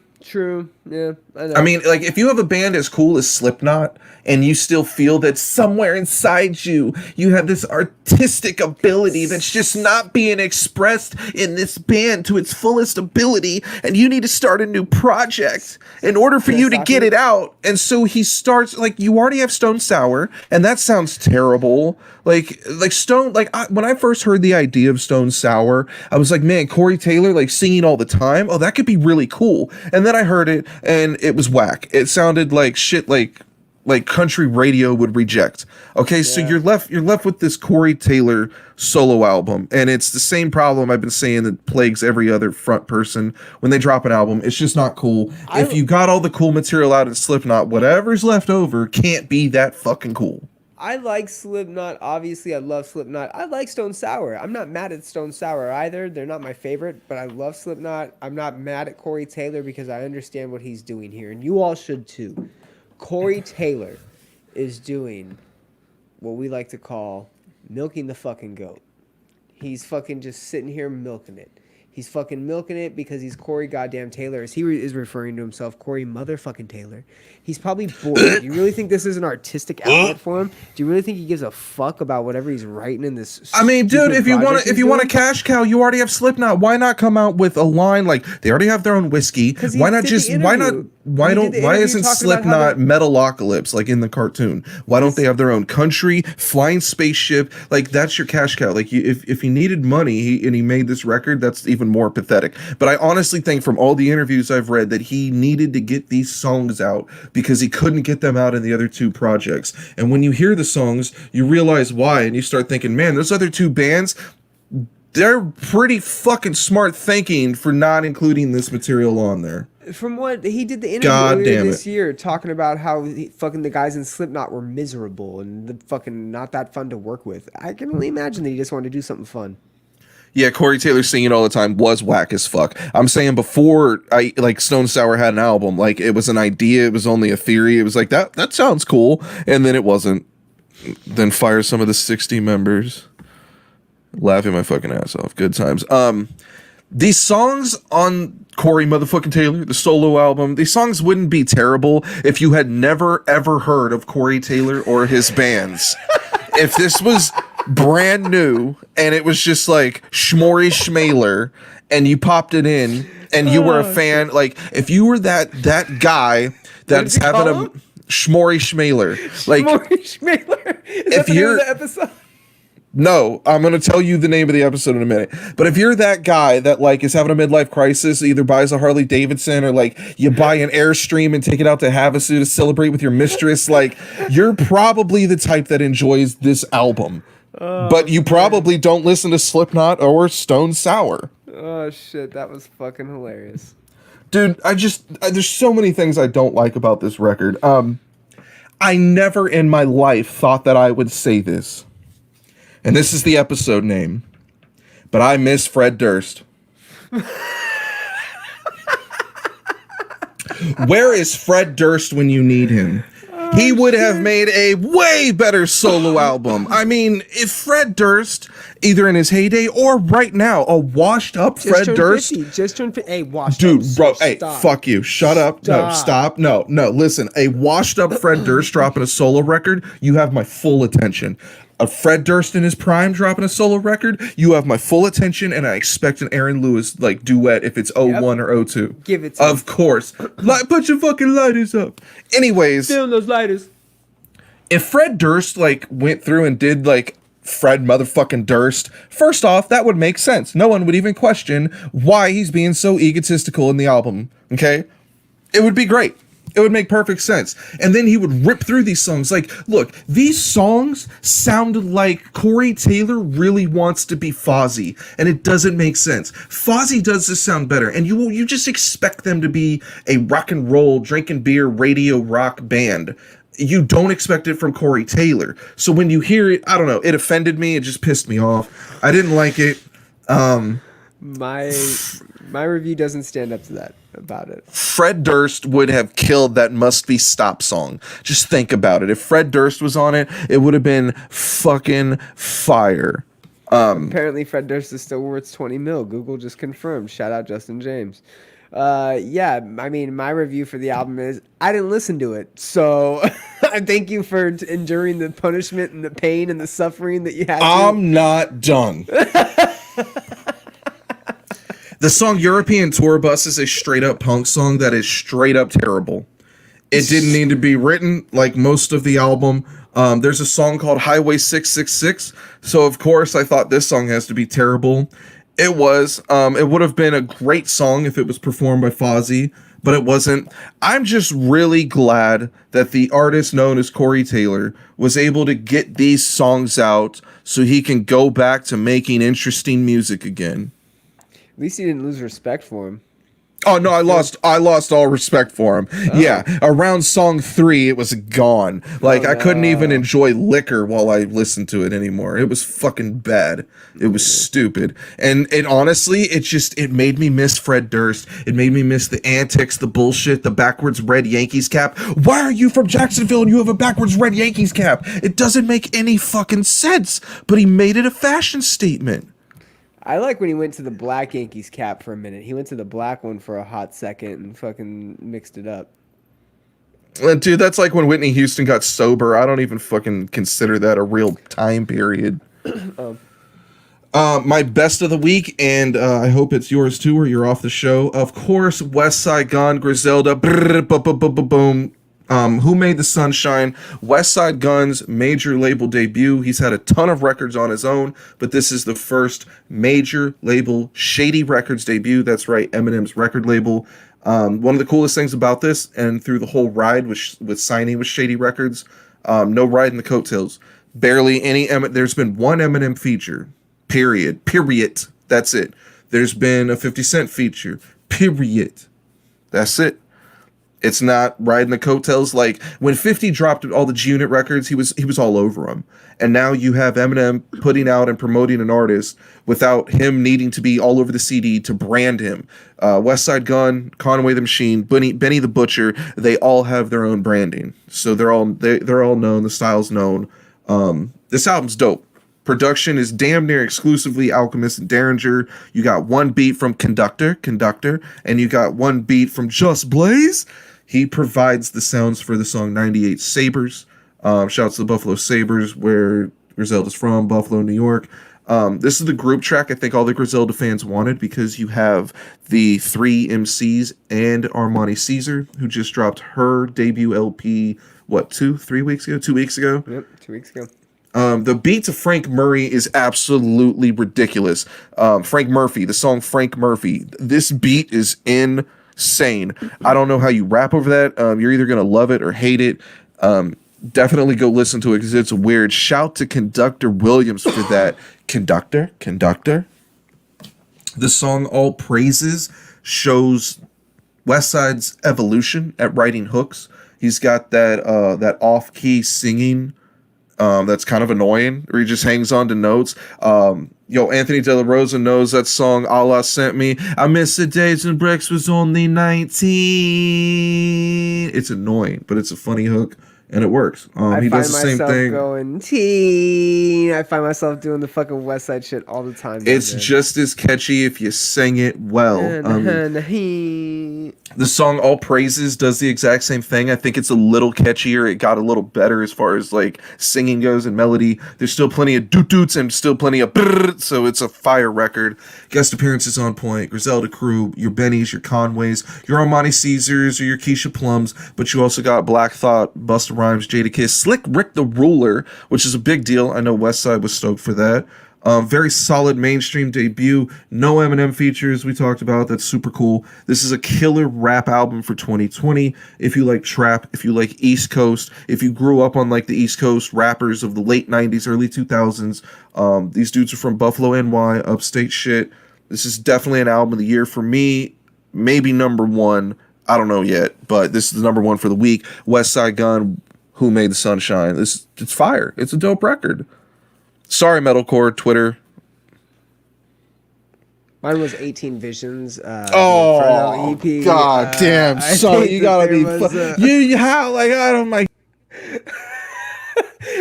B: Yeah, I know.
A: I mean, like, if you have a band as cool as Slipknot and you still feel that somewhere inside you, you have this artistic ability that's just not being expressed in this band to its fullest ability, and you need to start a new project in order for you to get it out. And so he starts, like, you already have Stone Sour, and that sounds terrible. Like Stone, like, when I first heard the idea of Stone Sour, I was like, man, Corey Taylor, like, singing all the time, oh, that could be really cool. And then I heard it, and it was whack. It sounded like shit, like country radio would reject. Okay, yeah. So you're left with this Corey Taylor solo album, and it's the same problem I've been saying that plagues every other front person when they drop an album. It's just not cool. If you got all the cool material out in Slipknot, whatever's left over can't be that fucking cool.
B: I like Slipknot. Obviously, I love Slipknot. I like Stone Sour. I'm not mad at Stone Sour either. They're not my favorite, but I love Slipknot. I'm not mad at Corey Taylor because I understand what he's doing here, and you all should too. Corey Taylor is doing what we like to call milking the fucking goat. He's fucking just sitting here milking it. He's fucking milking it because he's Corey goddamn Taylor. As he is referring to himself, Corey motherfucking Taylor. He's probably bored. Do you really think this is an artistic outlet for him? Do you really think he gives a fuck about whatever he's writing in this?
A: I mean, dude, if you want a cash cow, you already have Slipknot. Why not come out with a line like they already have their own whiskey? Why isn't Slipknot Metalocalypse like in the cartoon? Why don't they have their own country, flying spaceship? Like, that's your cash cow. Like, if he needed money and he made this record, that's even more pathetic. But I honestly think from all the interviews I've read that he needed to get these songs out because he couldn't get them out in the other 2 projects. And when you hear the songs, you realize why, and you start thinking, man, those other 2 bands, they're pretty fucking smart thinking for not including this material on there.
B: From what he did the interview earlier this year, talking about how fucking the guys in Slipknot were miserable and the fucking not that fun to work with. I can only imagine that he just wanted to do something fun.
A: Yeah, Corey Taylor singing all the time was whack as fuck. I'm saying before Stone Sour had an album, like, it was an idea, it was only a theory. It was like that sounds cool, and then it wasn't. Then fire some of the 60 members. Laughing my fucking ass off. Good times. These songs on Corey motherfucking Taylor, the solo album, these songs wouldn't be terrible if you had never ever heard of Corey Taylor or his bands. If this was brand new and it was just like Schmory Schmaler and you popped it in and you were a fan, like if you were that guy that's having a Schmory Schmaler, like
B: Schmory Schmaler. Is that the name of the episode?
A: No, I'm going to tell you the name of the episode in a minute. But if you're that guy that like is having a midlife crisis, either buys a Harley Davidson or like you buy an Airstream and take it out to Havasu to celebrate with your mistress, like you're probably the type that enjoys this album. But you probably don't listen to Slipknot or Stone Sour.
B: Oh shit, that was fucking hilarious.
A: Dude, there's so many things I don't like about this record. I never in my life thought that I would say this. And this is the episode name. But I miss Fred Durst. Where is Fred Durst when you need him? He would have made a way better solo album. I mean, if Fred Durst, either in his heyday or right now, a washed up Fred Durst.
B: 50. Just turned 50. Hey, washed
A: dude,
B: up.
A: bro, hey, fuck you. Shut up.
B: Stop.
A: No, stop. No, listen. A washed up Fred Durst dropping a solo record, you have my full attention. A Fred Durst in his prime dropping a solo record, you have my full attention, and I expect an Aaron Lewis like duet if it's 01 or 02.
B: Give it to
A: Of course. Put your fucking lighters up. Anyways,
B: down those lighters.
A: If Fred Durst like went through and did like Fred motherfucking Durst, first off, that would make sense. No one would even question why he's being so egotistical in the album. Okay? It would be great. It would make perfect sense. And then he would rip through these songs. Like, look, these songs sounded like Corey Taylor really wants to be Fozzy, and it doesn't make sense. Fozzy does this sound better, and you just expect them to be a rock and roll, drinking beer, radio rock band. You don't expect it from Corey Taylor. So when you hear it, I don't know, it offended me. It just pissed me off. I didn't like it.
B: My review doesn't stand up to that about it.
A: Fred Durst would have killed that Must Be Stop song. Just think about it. If Fred Durst was on it, it would have been fucking fire.
B: Apparently Fred Durst is still worth 20 mil. Google just confirmed. Shout out Justin James. Yeah, I mean, my review for the album is I didn't listen to it. So I thank you for enduring the punishment and the pain and the suffering that you had.
A: I'm not done. The song European Tour Bus is a straight up punk song that is straight up terrible. It didn't need to be written like most of the album. There's a song called Highway 666. So of course I thought this song has to be terrible. It was. It would have been a great song if it was performed by Fozzy, but it wasn't. I'm just really glad that the artist known as Corey Taylor was able to get these songs out so he can go back to making interesting music again.
B: At least he didn't lose respect for him.
A: Oh no, I lost all respect for him. Oh. Yeah, around song 3, it was gone. Like I couldn't even enjoy Liquor while I listened to it anymore. It was fucking bad. It was stupid. And honestly, it made me miss Fred Durst. It made me miss the antics, the bullshit, the backwards red Yankees cap. Why are you from Jacksonville and you have a backwards red Yankees cap? It doesn't make any fucking sense. But he made it a fashion statement.
B: I like when he went to the black Yankees cap for a minute. He went to the black one for a hot second and fucking mixed it up.
A: Dude, that's like when Whitney Houston got sober. I don't even fucking consider that a real time period. My best of the week, and I hope it's yours too, or you're off the show. Of course, Westside Gunn, Griselda, boom. Who Made the Sunshine? Westside Gunn's major label debut. He's had a ton of records on his own, but this is the first major label Shady Records debut. That's right, Eminem's record label. One of the coolest things about this, and through the whole ride with signing with Shady Records, no riding the coattails. Barely any. There's been one Eminem feature. Period. That's it. There's been a 50 Cent feature. Period. That's it. It's not riding the coattails. Like when 50 dropped all the G-Unit records, he was all over them. And now you have Eminem putting out and promoting an artist without him needing to be all over the CD to brand him. Westside Gunn, Conway the Machine, Benny the Butcher, they all have their own branding. So they're all known. The style's known. This album's dope. Production is damn near exclusively Alchemist and Derringer. You got one beat from Conductor, and you got one beat from Just Blaze. He provides the sounds for the song 98 Sabres. Shouts to the Buffalo Sabres, where Griselda's from, Buffalo, New York. This is the group track I think all the Griselda fans wanted, because you have the 3 MCs and Armani Caesar, who just dropped her debut LP, 2 weeks ago? 2 weeks ago?
B: Yep, 2 weeks ago.
A: The beat to Frank Murray is absolutely ridiculous. Frank Murphy, the song Frank Murphy. This beat is insane. I don't know how you rap over that. You're either going to love it or hate it. Definitely go listen to it because it's weird. Shout to Conductor Williams for that. Conductor. The song All Praises shows Westside's evolution at writing hooks. He's got that off-key singing that's kind of annoying, where he just hangs on to notes. Anthony De La Rosa knows that song Allah Sent Me. I miss the days when Brex was only 19. It's annoying, but it's a funny hook. And it works. He does the same thing.
B: Going teen. I find myself doing the fucking Westside shit all the time.
A: It's just as catchy if you sing it well. The song All Praises does the exact same thing. I think it's a little catchier. It got a little better as far as like singing goes and melody. There's still plenty of doot-doots and still plenty of brrr, so it's a fire record. Guest appearances on point. Griselda crew, your Bennies, your Conways, your Armani Caesars, or your Keisha Plums, but you also got Black Thought, Busta Rhymes, Jadakiss, Slick Rick the Ruler, which is a big deal. I know Westside was stoked for that. Very solid mainstream debut. No Eminem features we talked about. That's super cool. This is a killer rap album for 2020. If you like trap, if you like East Coast, if you grew up on like the East Coast rappers of the late 90s, early 2000s, these dudes are from Buffalo, NY, upstate shit. This is definitely an album of the year for me. Maybe number one. I don't know yet, but this is the number one for the week. Westside Gunn, Who Made the Sunshine. It's fire. It's a dope record. Sorry, Metalcore Twitter.
B: Mine was 18 Visions.
A: Oh, EP. God damn, son, you gotta be. You how like I don't like.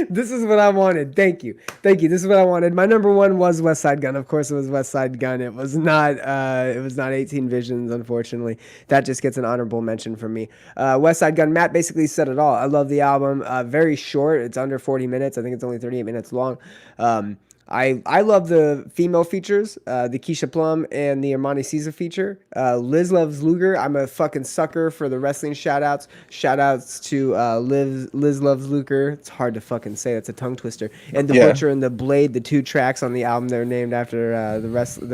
B: This is what I wanted. Thank you. This is what I wanted. My number one was Westside Gunn. Of course, it was Westside Gunn. It was not. It was not 18 Visions. Unfortunately, that just gets an honorable mention from me. Westside Gunn. Matt basically said it all. I love the album. Very short. It's under 40 minutes. I think it's only 38 minutes long. I love the female features, the Keisha Plum and the Armani Caesar feature. Liz Loves Luger. I'm a fucking sucker for the wrestling shout-outs. Shout-outs to Liz Loves Luger. It's hard to fucking say. That's a tongue twister. And the Butcher and the Blade, the 2 tracks on the album, they're named after the wrestling.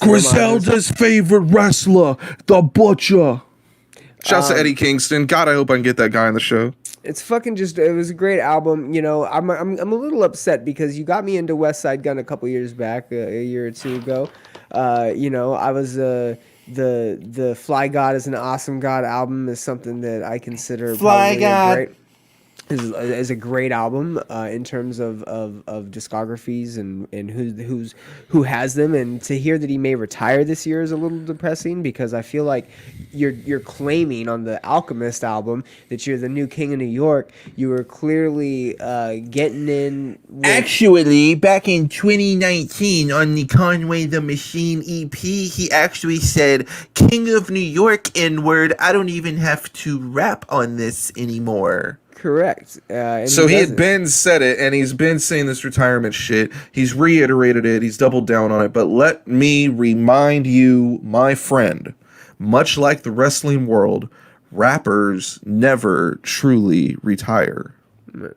A: Griselda's favorite wrestler, the Butcher. Shouts to Eddie Kingston. God, I hope I can get that guy on the show.
B: It's fucking just, it was a great album. I'm a little upset because you got me into Westside Gunn a couple years back, a year or two ago. I was the Fly God is an Awesome God album is something that I consider
A: Fly God
B: is a great album in terms of discographies and who has them, and to hear that he may retire this year is a little depressing because I feel like you're claiming on the Alchemist album that you're the new king of New York. You were clearly getting in
C: Actually, back in 2019 on the Conway the Machine EP, he actually said King of New York N-word. I don't even have to rap on this anymore.
B: Correct.
A: So he had been said it, and he's been saying this retirement shit. He's reiterated it. He's doubled down on it. But let me remind you, my friend, much like the wrestling world, rappers never truly retire.
B: Right.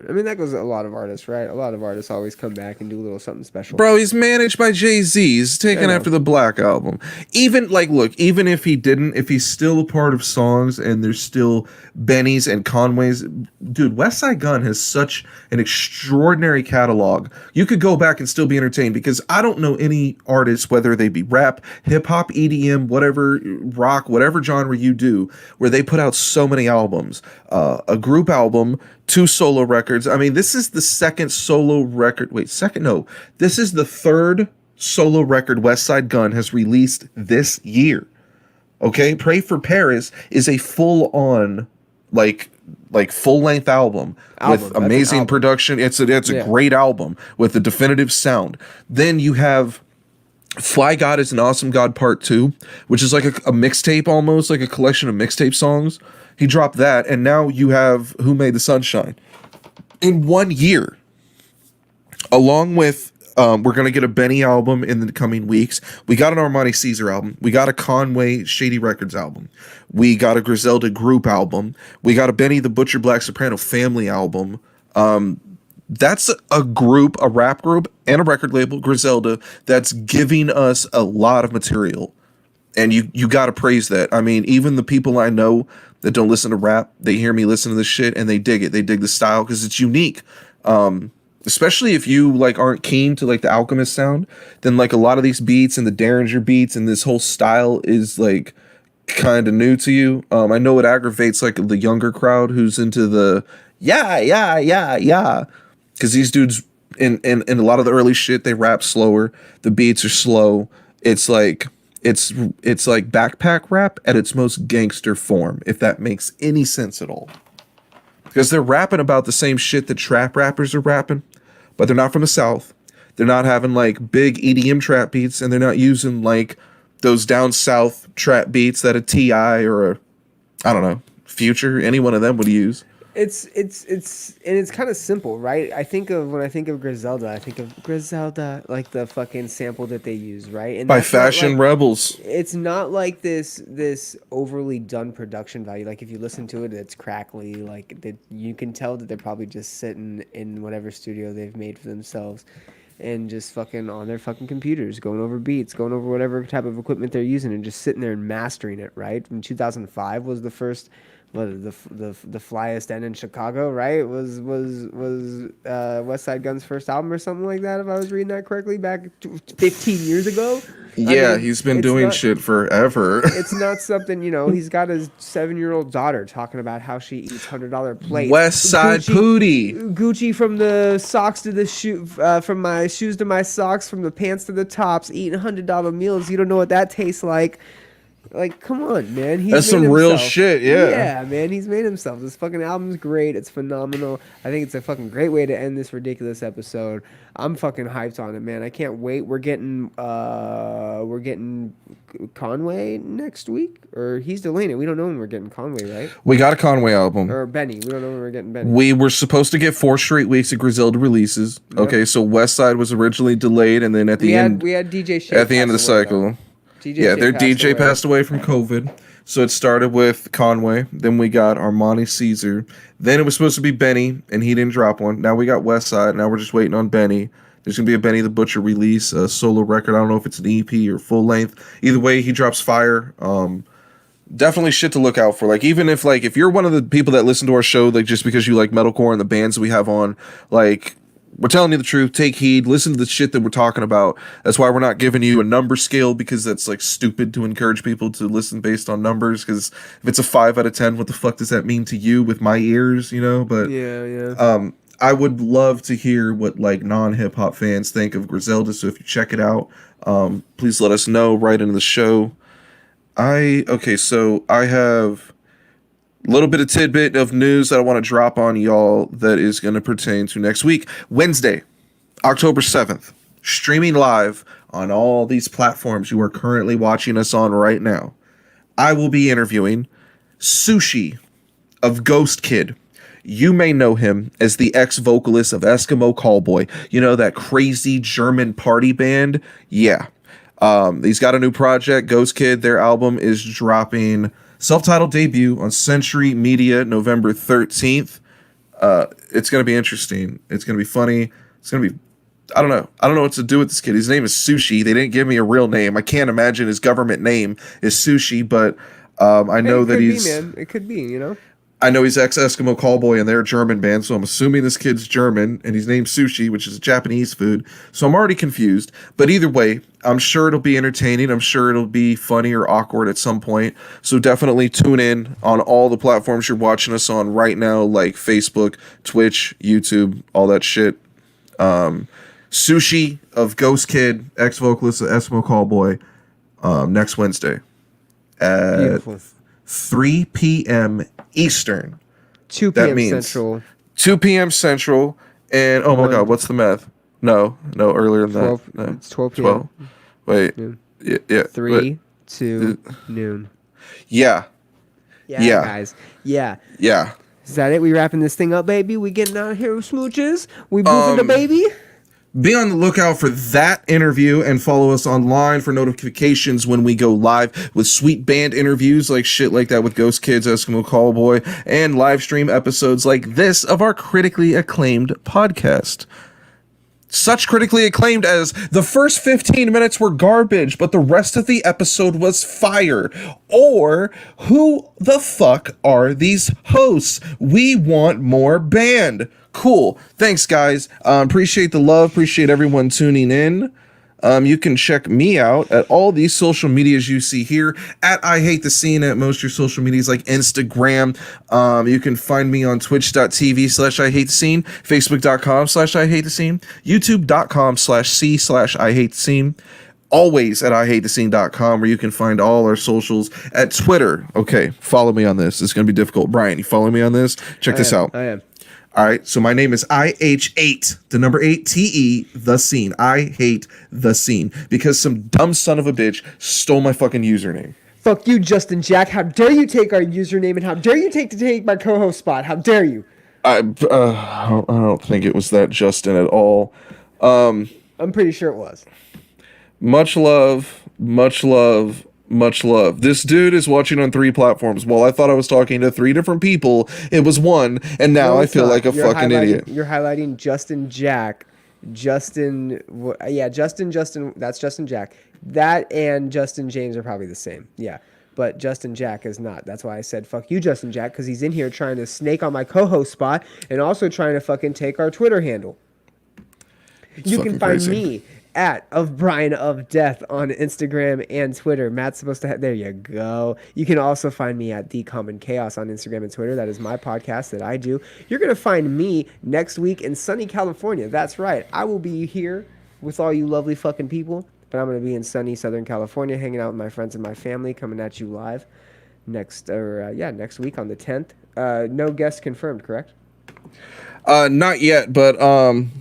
B: I mean, that goes to a lot of artists, right? A lot of artists always come back and do a little something special.
A: Bro, he's managed by Jay-Z. He's taken after the Black Album. Even if he didn't, if he's still a part of songs and there's still Bennies and Conways, dude, Westside Gunn has such an extraordinary catalog. You could go back and still be entertained because I don't know any artists, whether they be rap, hip-hop, EDM, whatever, rock, whatever genre you do, where they put out so many albums. A group album, 2 solo records. I mean, this is the second solo record. This is the third solo record Westside Gunn has released this year. Okay, Pray for Paris is a full-on like like full length album with
B: That's an
A: amazing
B: album.
A: production. It's a
B: Yeah.
A: great album with a definitive sound. Then you have Fly God is an Awesome God Part 2, which is like a mixtape, almost like a collection of mixtape songs. He dropped that, and now you have Who Made the Sunshine. In 1 year, along with we're gonna get a Benny album in the coming weeks. We got an Armani Caesar album. We got a Conway Shady Records album. We got a Griselda group album. We got a Benny the Butcher Black Soprano family album. That's a group, a rap group, and a record label, Griselda, that's giving us a lot of material. And you got to praise that. I mean, even the people I know that don't listen to rap, they hear me listen to this shit and they dig it. They dig the style because it's unique. Especially if you like aren't keen to like the Alchemist sound, then like a lot of these beats and the Derringer beats and this whole style is like kind of new to you. I know it aggravates like the younger crowd who's into the yeah. Because these dudes in a lot of the early shit, they rap slower. The beats are slow. It's like backpack rap at its most gangster form, if that makes any sense at all. Because they're rapping about the same shit that trap rappers are rapping, but they're not from the South. They're not having like big EDM trap beats, and they're not using like those down south trap beats that a T.I. or a, I don't know, Future, any one of them would use.
B: It's kind of simple, right? When I think of Griselda, I think of Griselda, like the fucking sample that they use, right? And
A: By
B: that's not
A: Fashion
B: like,
A: Rebels.
B: it's not like this overly done production value. Like if you listen to it, it's crackly. Like you can tell that they're probably just sitting in whatever studio they've made for themselves, and just fucking on their fucking computers, going over beats, going over whatever type of equipment they're using, and just sitting there and mastering it. Right? In 2005 was the first. The flyest end in Chicago, right? Was Westside Gunn's first album or something like that, if I was reading that correctly, back 15 years ago.
A: Yeah,
B: I mean,
A: he's been doing shit forever.
B: It's not something, he's got his 7-year-old daughter talking about how she eats $100 plates.
A: Westside Pootie.
B: Gucci from the socks to the shoe, from my shoes to my socks, from the pants to the tops, eating $100 meals. You don't know what that tastes like. Like, come on, man.
A: That's some real shit, yeah.
B: Yeah, man. He's made himself. This fucking album's great. It's phenomenal. I think it's a fucking great way to end this ridiculous episode. I'm fucking hyped on it, man. I can't wait. We're getting Conway next week, or he's delaying it. We don't know when we're getting Conway, right?
A: We got a Conway album.
B: Or Benny. We don't know when we're getting Benny.
A: We were supposed to get 4 straight weeks of Griselda releases. Yep. Okay, so Westside was originally delayed, and then at the end,
B: we had DJ Shea
A: at the end of the cycle. Their DJ passed away from COVID. So it started with Conway. Then we got Armani Caesar. Then it was supposed to be Benny, and he didn't drop one. Now we got Westside. Now we're just waiting on Benny. There's going to be a Benny the Butcher release, a solo record. I don't know if it's an EP or full length. Either way, he drops fire. Definitely shit to look out for. Like, even if you're one of the people that listen to our show, like, just because you like metalcore and the bands we have on, like, we're telling you the truth. Take heed. Listen to the shit that we're talking about. That's why we're not giving you a number scale, because that's like stupid to encourage people to listen based on numbers. Because if it's a 5 out of 10, what the fuck does that mean to you with my ears? But
B: yeah.
A: I would love to hear what like non-hip hop fans think of Griselda. So if you check it out, please let us know right into the show. So I have a little bit of tidbit of news that I want to drop on y'all that is going to pertain to next week. Wednesday, October 7th, streaming live on all these platforms you are currently watching us on right now. I will be interviewing Sushi of Ghost Kid. You may know him as the ex-vocalist of Eskimo Callboy. You know, that crazy German party band? Yeah. He's got a new project, Ghost Kid. Their album is dropping... self-titled debut on Century Media November 13th. It's going to be interesting. It's going to be funny. It's going to be... I don't know what to do with this kid. His name is Sushi. They didn't give me a real name. I can't imagine his government name is Sushi, but I know that he's...
B: It could be,
A: I know he's ex-Eskimo Callboy and they're a German band, so I'm assuming this kid's German, and he's named Sushi, which is a Japanese food, so I'm already confused. But either way, I'm sure it'll be entertaining. I'm sure it'll be funny or awkward at some point, so definitely tune in on all the platforms you're watching us on right now, like Facebook, Twitch, YouTube, all that shit. Sushi of Ghost Kid, ex-vocalist of Eskimo Callboy, next Wednesday at 3 p.m. Eastern.
B: 2
A: That
B: p.m.
A: means
B: Central.
A: 2 p.m. Central. And oh my God, what's the math? No, earlier than
B: 12,
A: that. No.
B: It's 12 p.m.
A: Wait.
B: Noon.
A: Yeah.
B: 3, 2, noon.
A: Yeah. Yeah.
B: Guys. Yeah.
A: Yeah.
B: Is that it? We wrapping this thing up, baby? We getting out of here with smooches? We moving the baby?
A: Be on the lookout for that interview and follow us online for notifications when we go live with sweet band interviews like shit like that with Ghost Kids, Eskimo Callboy, and live stream episodes like this of our critically acclaimed podcast. Such critically acclaimed as the first 15 minutes were garbage, but the rest of the episode was fire. Or who the fuck are these hosts? We want more band. Cool. Thanks, guys. Appreciate the love. Appreciate everyone tuning in. You can check me out at all these social medias you see here at iHateTheScene at most of your social medias like Instagram. You can find me on twitch.tv/iHateTheScene, facebook.com/iHateTheScene, youtube.com/c/iHateTheScene. Always at iHateTheScene.com, where you can find all our socials at Twitter. Okay, follow me on this. It's going to be difficult. Brian, you follow me on this? Check this out.
B: I am.
A: All right, so my name is IH8, the number 8 TE, the scene. I hate the scene because some dumb son of a bitch stole my fucking username.
B: Fuck you, Justin Jack. How dare you take our username and how dare you take my co-host spot? How dare you?
A: I don't think it was that Justin at all.
B: I'm pretty sure it was.
A: Much love, much love. Much love. This dude is watching on 3 platforms. While I thought I was talking to 3 different people, it was one, and now
B: No,
A: I
B: it's
A: feel
B: not.
A: like a
B: You're
A: fucking
B: highlighting-
A: idiot.
B: You're highlighting Justin Jack. Justin, that's Justin Jack. That and Justin James are probably the same. Yeah. But Justin Jack is not. That's why I said fuck you, Justin Jack, because he's in here trying to snake on my co-host spot and also trying to fucking take our Twitter handle. You can find
A: crazy.
B: me at of Brian of Death on Instagram and Twitter. Matt's supposed to have, there you go. You can also find me at The Common Chaos on Instagram and Twitter. That is my podcast that I do. You're going to find me next week in sunny California. That's right. I will be here with all you lovely fucking people, but I'm going to be in sunny Southern California hanging out with my friends and my family, coming at you live next week on the 10th. No guests confirmed, correct?
A: Not yet, but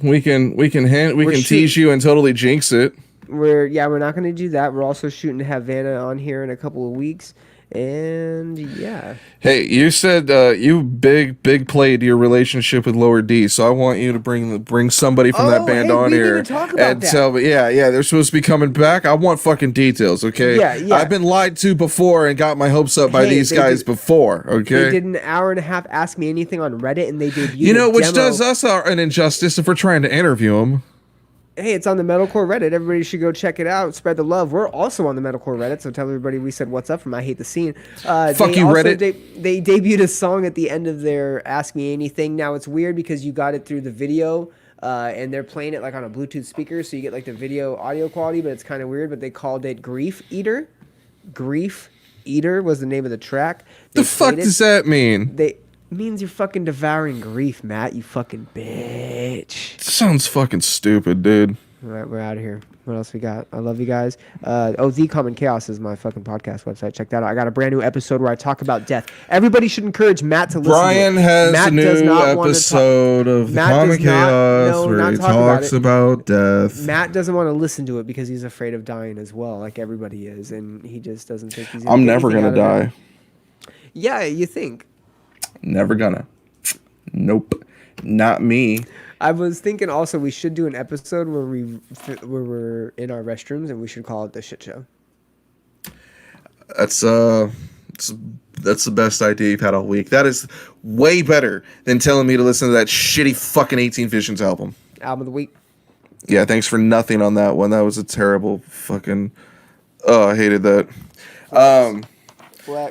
A: we can tease you and totally jinx it.
B: We're not going to do that. We're also shooting to have Vanna on here in a couple of weeks. And yeah.
A: Hey, you said you big played your relationship with Lower D, so I want you to bring somebody from that band on
B: we
A: here
B: didn't talk about
A: and
B: that.
A: tell me. Yeah, they're supposed to be coming back. I want fucking details, okay?
B: Yeah.
A: I've been lied to before and got my hopes up by these guys before, okay?
B: They did an hour and a half Ask Me Anything on Reddit, and they debuted
A: You know,
B: a
A: which
B: demo.
A: does us an injustice if we're trying to interview them.
B: Hey, it's on the Metalcore Reddit. Everybody should go check it out. Spread the love. We're also on the Metalcore Reddit, so tell everybody we said what's up from I Hate the Scene.
A: Fuck you, Reddit.
B: They debuted a song at the end of their Ask Me Anything. Now, it's weird because you got it through the video, and they're playing it like on a Bluetooth speaker, so you get like the video audio quality, but it's kind of weird, but they called it Grief Eater. Grief Eater was the name of the track.
A: The fuck does that mean?
B: Means you're fucking devouring grief, Matt, you fucking bitch.
A: Sounds fucking stupid, dude.
B: All right, we're out of here. What else we got? I love you guys. The Common Chaos is my fucking podcast website. Check that out. I got a brand new episode where I talk about death. Everybody should encourage Matt to listen
A: Brian
B: to it.
A: has
B: Matt
A: a new
B: does not want to
A: episode of The
B: Matt
A: Common
B: does not-
A: Chaos
B: no,
A: where
B: not
A: he
B: talk about
A: talks
B: it.
A: about death.
B: Matt doesn't want to listen to it because he's afraid of dying as well, like everybody is, and he just doesn't think he's gonna
A: I'm
B: get
A: never
B: anything
A: gonna
B: out of
A: die.
B: it. Yeah, you think.
A: Never gonna. Nope. Not me.
B: I was thinking also we should do an episode where we're in our restrooms and we should call it the shit show.
A: That's the best idea you've had all week. That is way better than telling me to listen to that shitty fucking 18 Visions album.
B: Album of the week.
A: Yeah, thanks for nothing on that one. That was a terrible fucking. Oh, I hated that.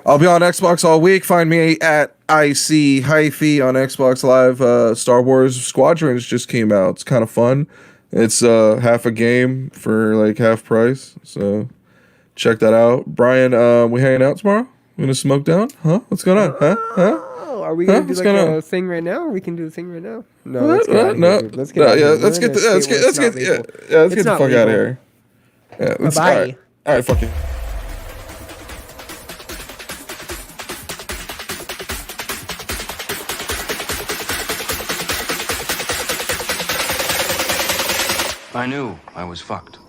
A: I'll be on Xbox all week. Find me at IC Hyphy on Xbox Live. Star Wars Squadrons just came out. It's kind of fun. It's half a game for like half price. So check that out. Brian, we hanging out tomorrow? We gonna smoke down? Huh? What's going on? Huh?
B: Oh, are we gonna do like a thing right now? Or we can do a thing right now. No, let's get out of here, dude. Let's get out of here.
A: Let's get the fuck out of here. Yeah, let's
B: Bye.
A: All right, fuck you.
D: I knew I was fucked.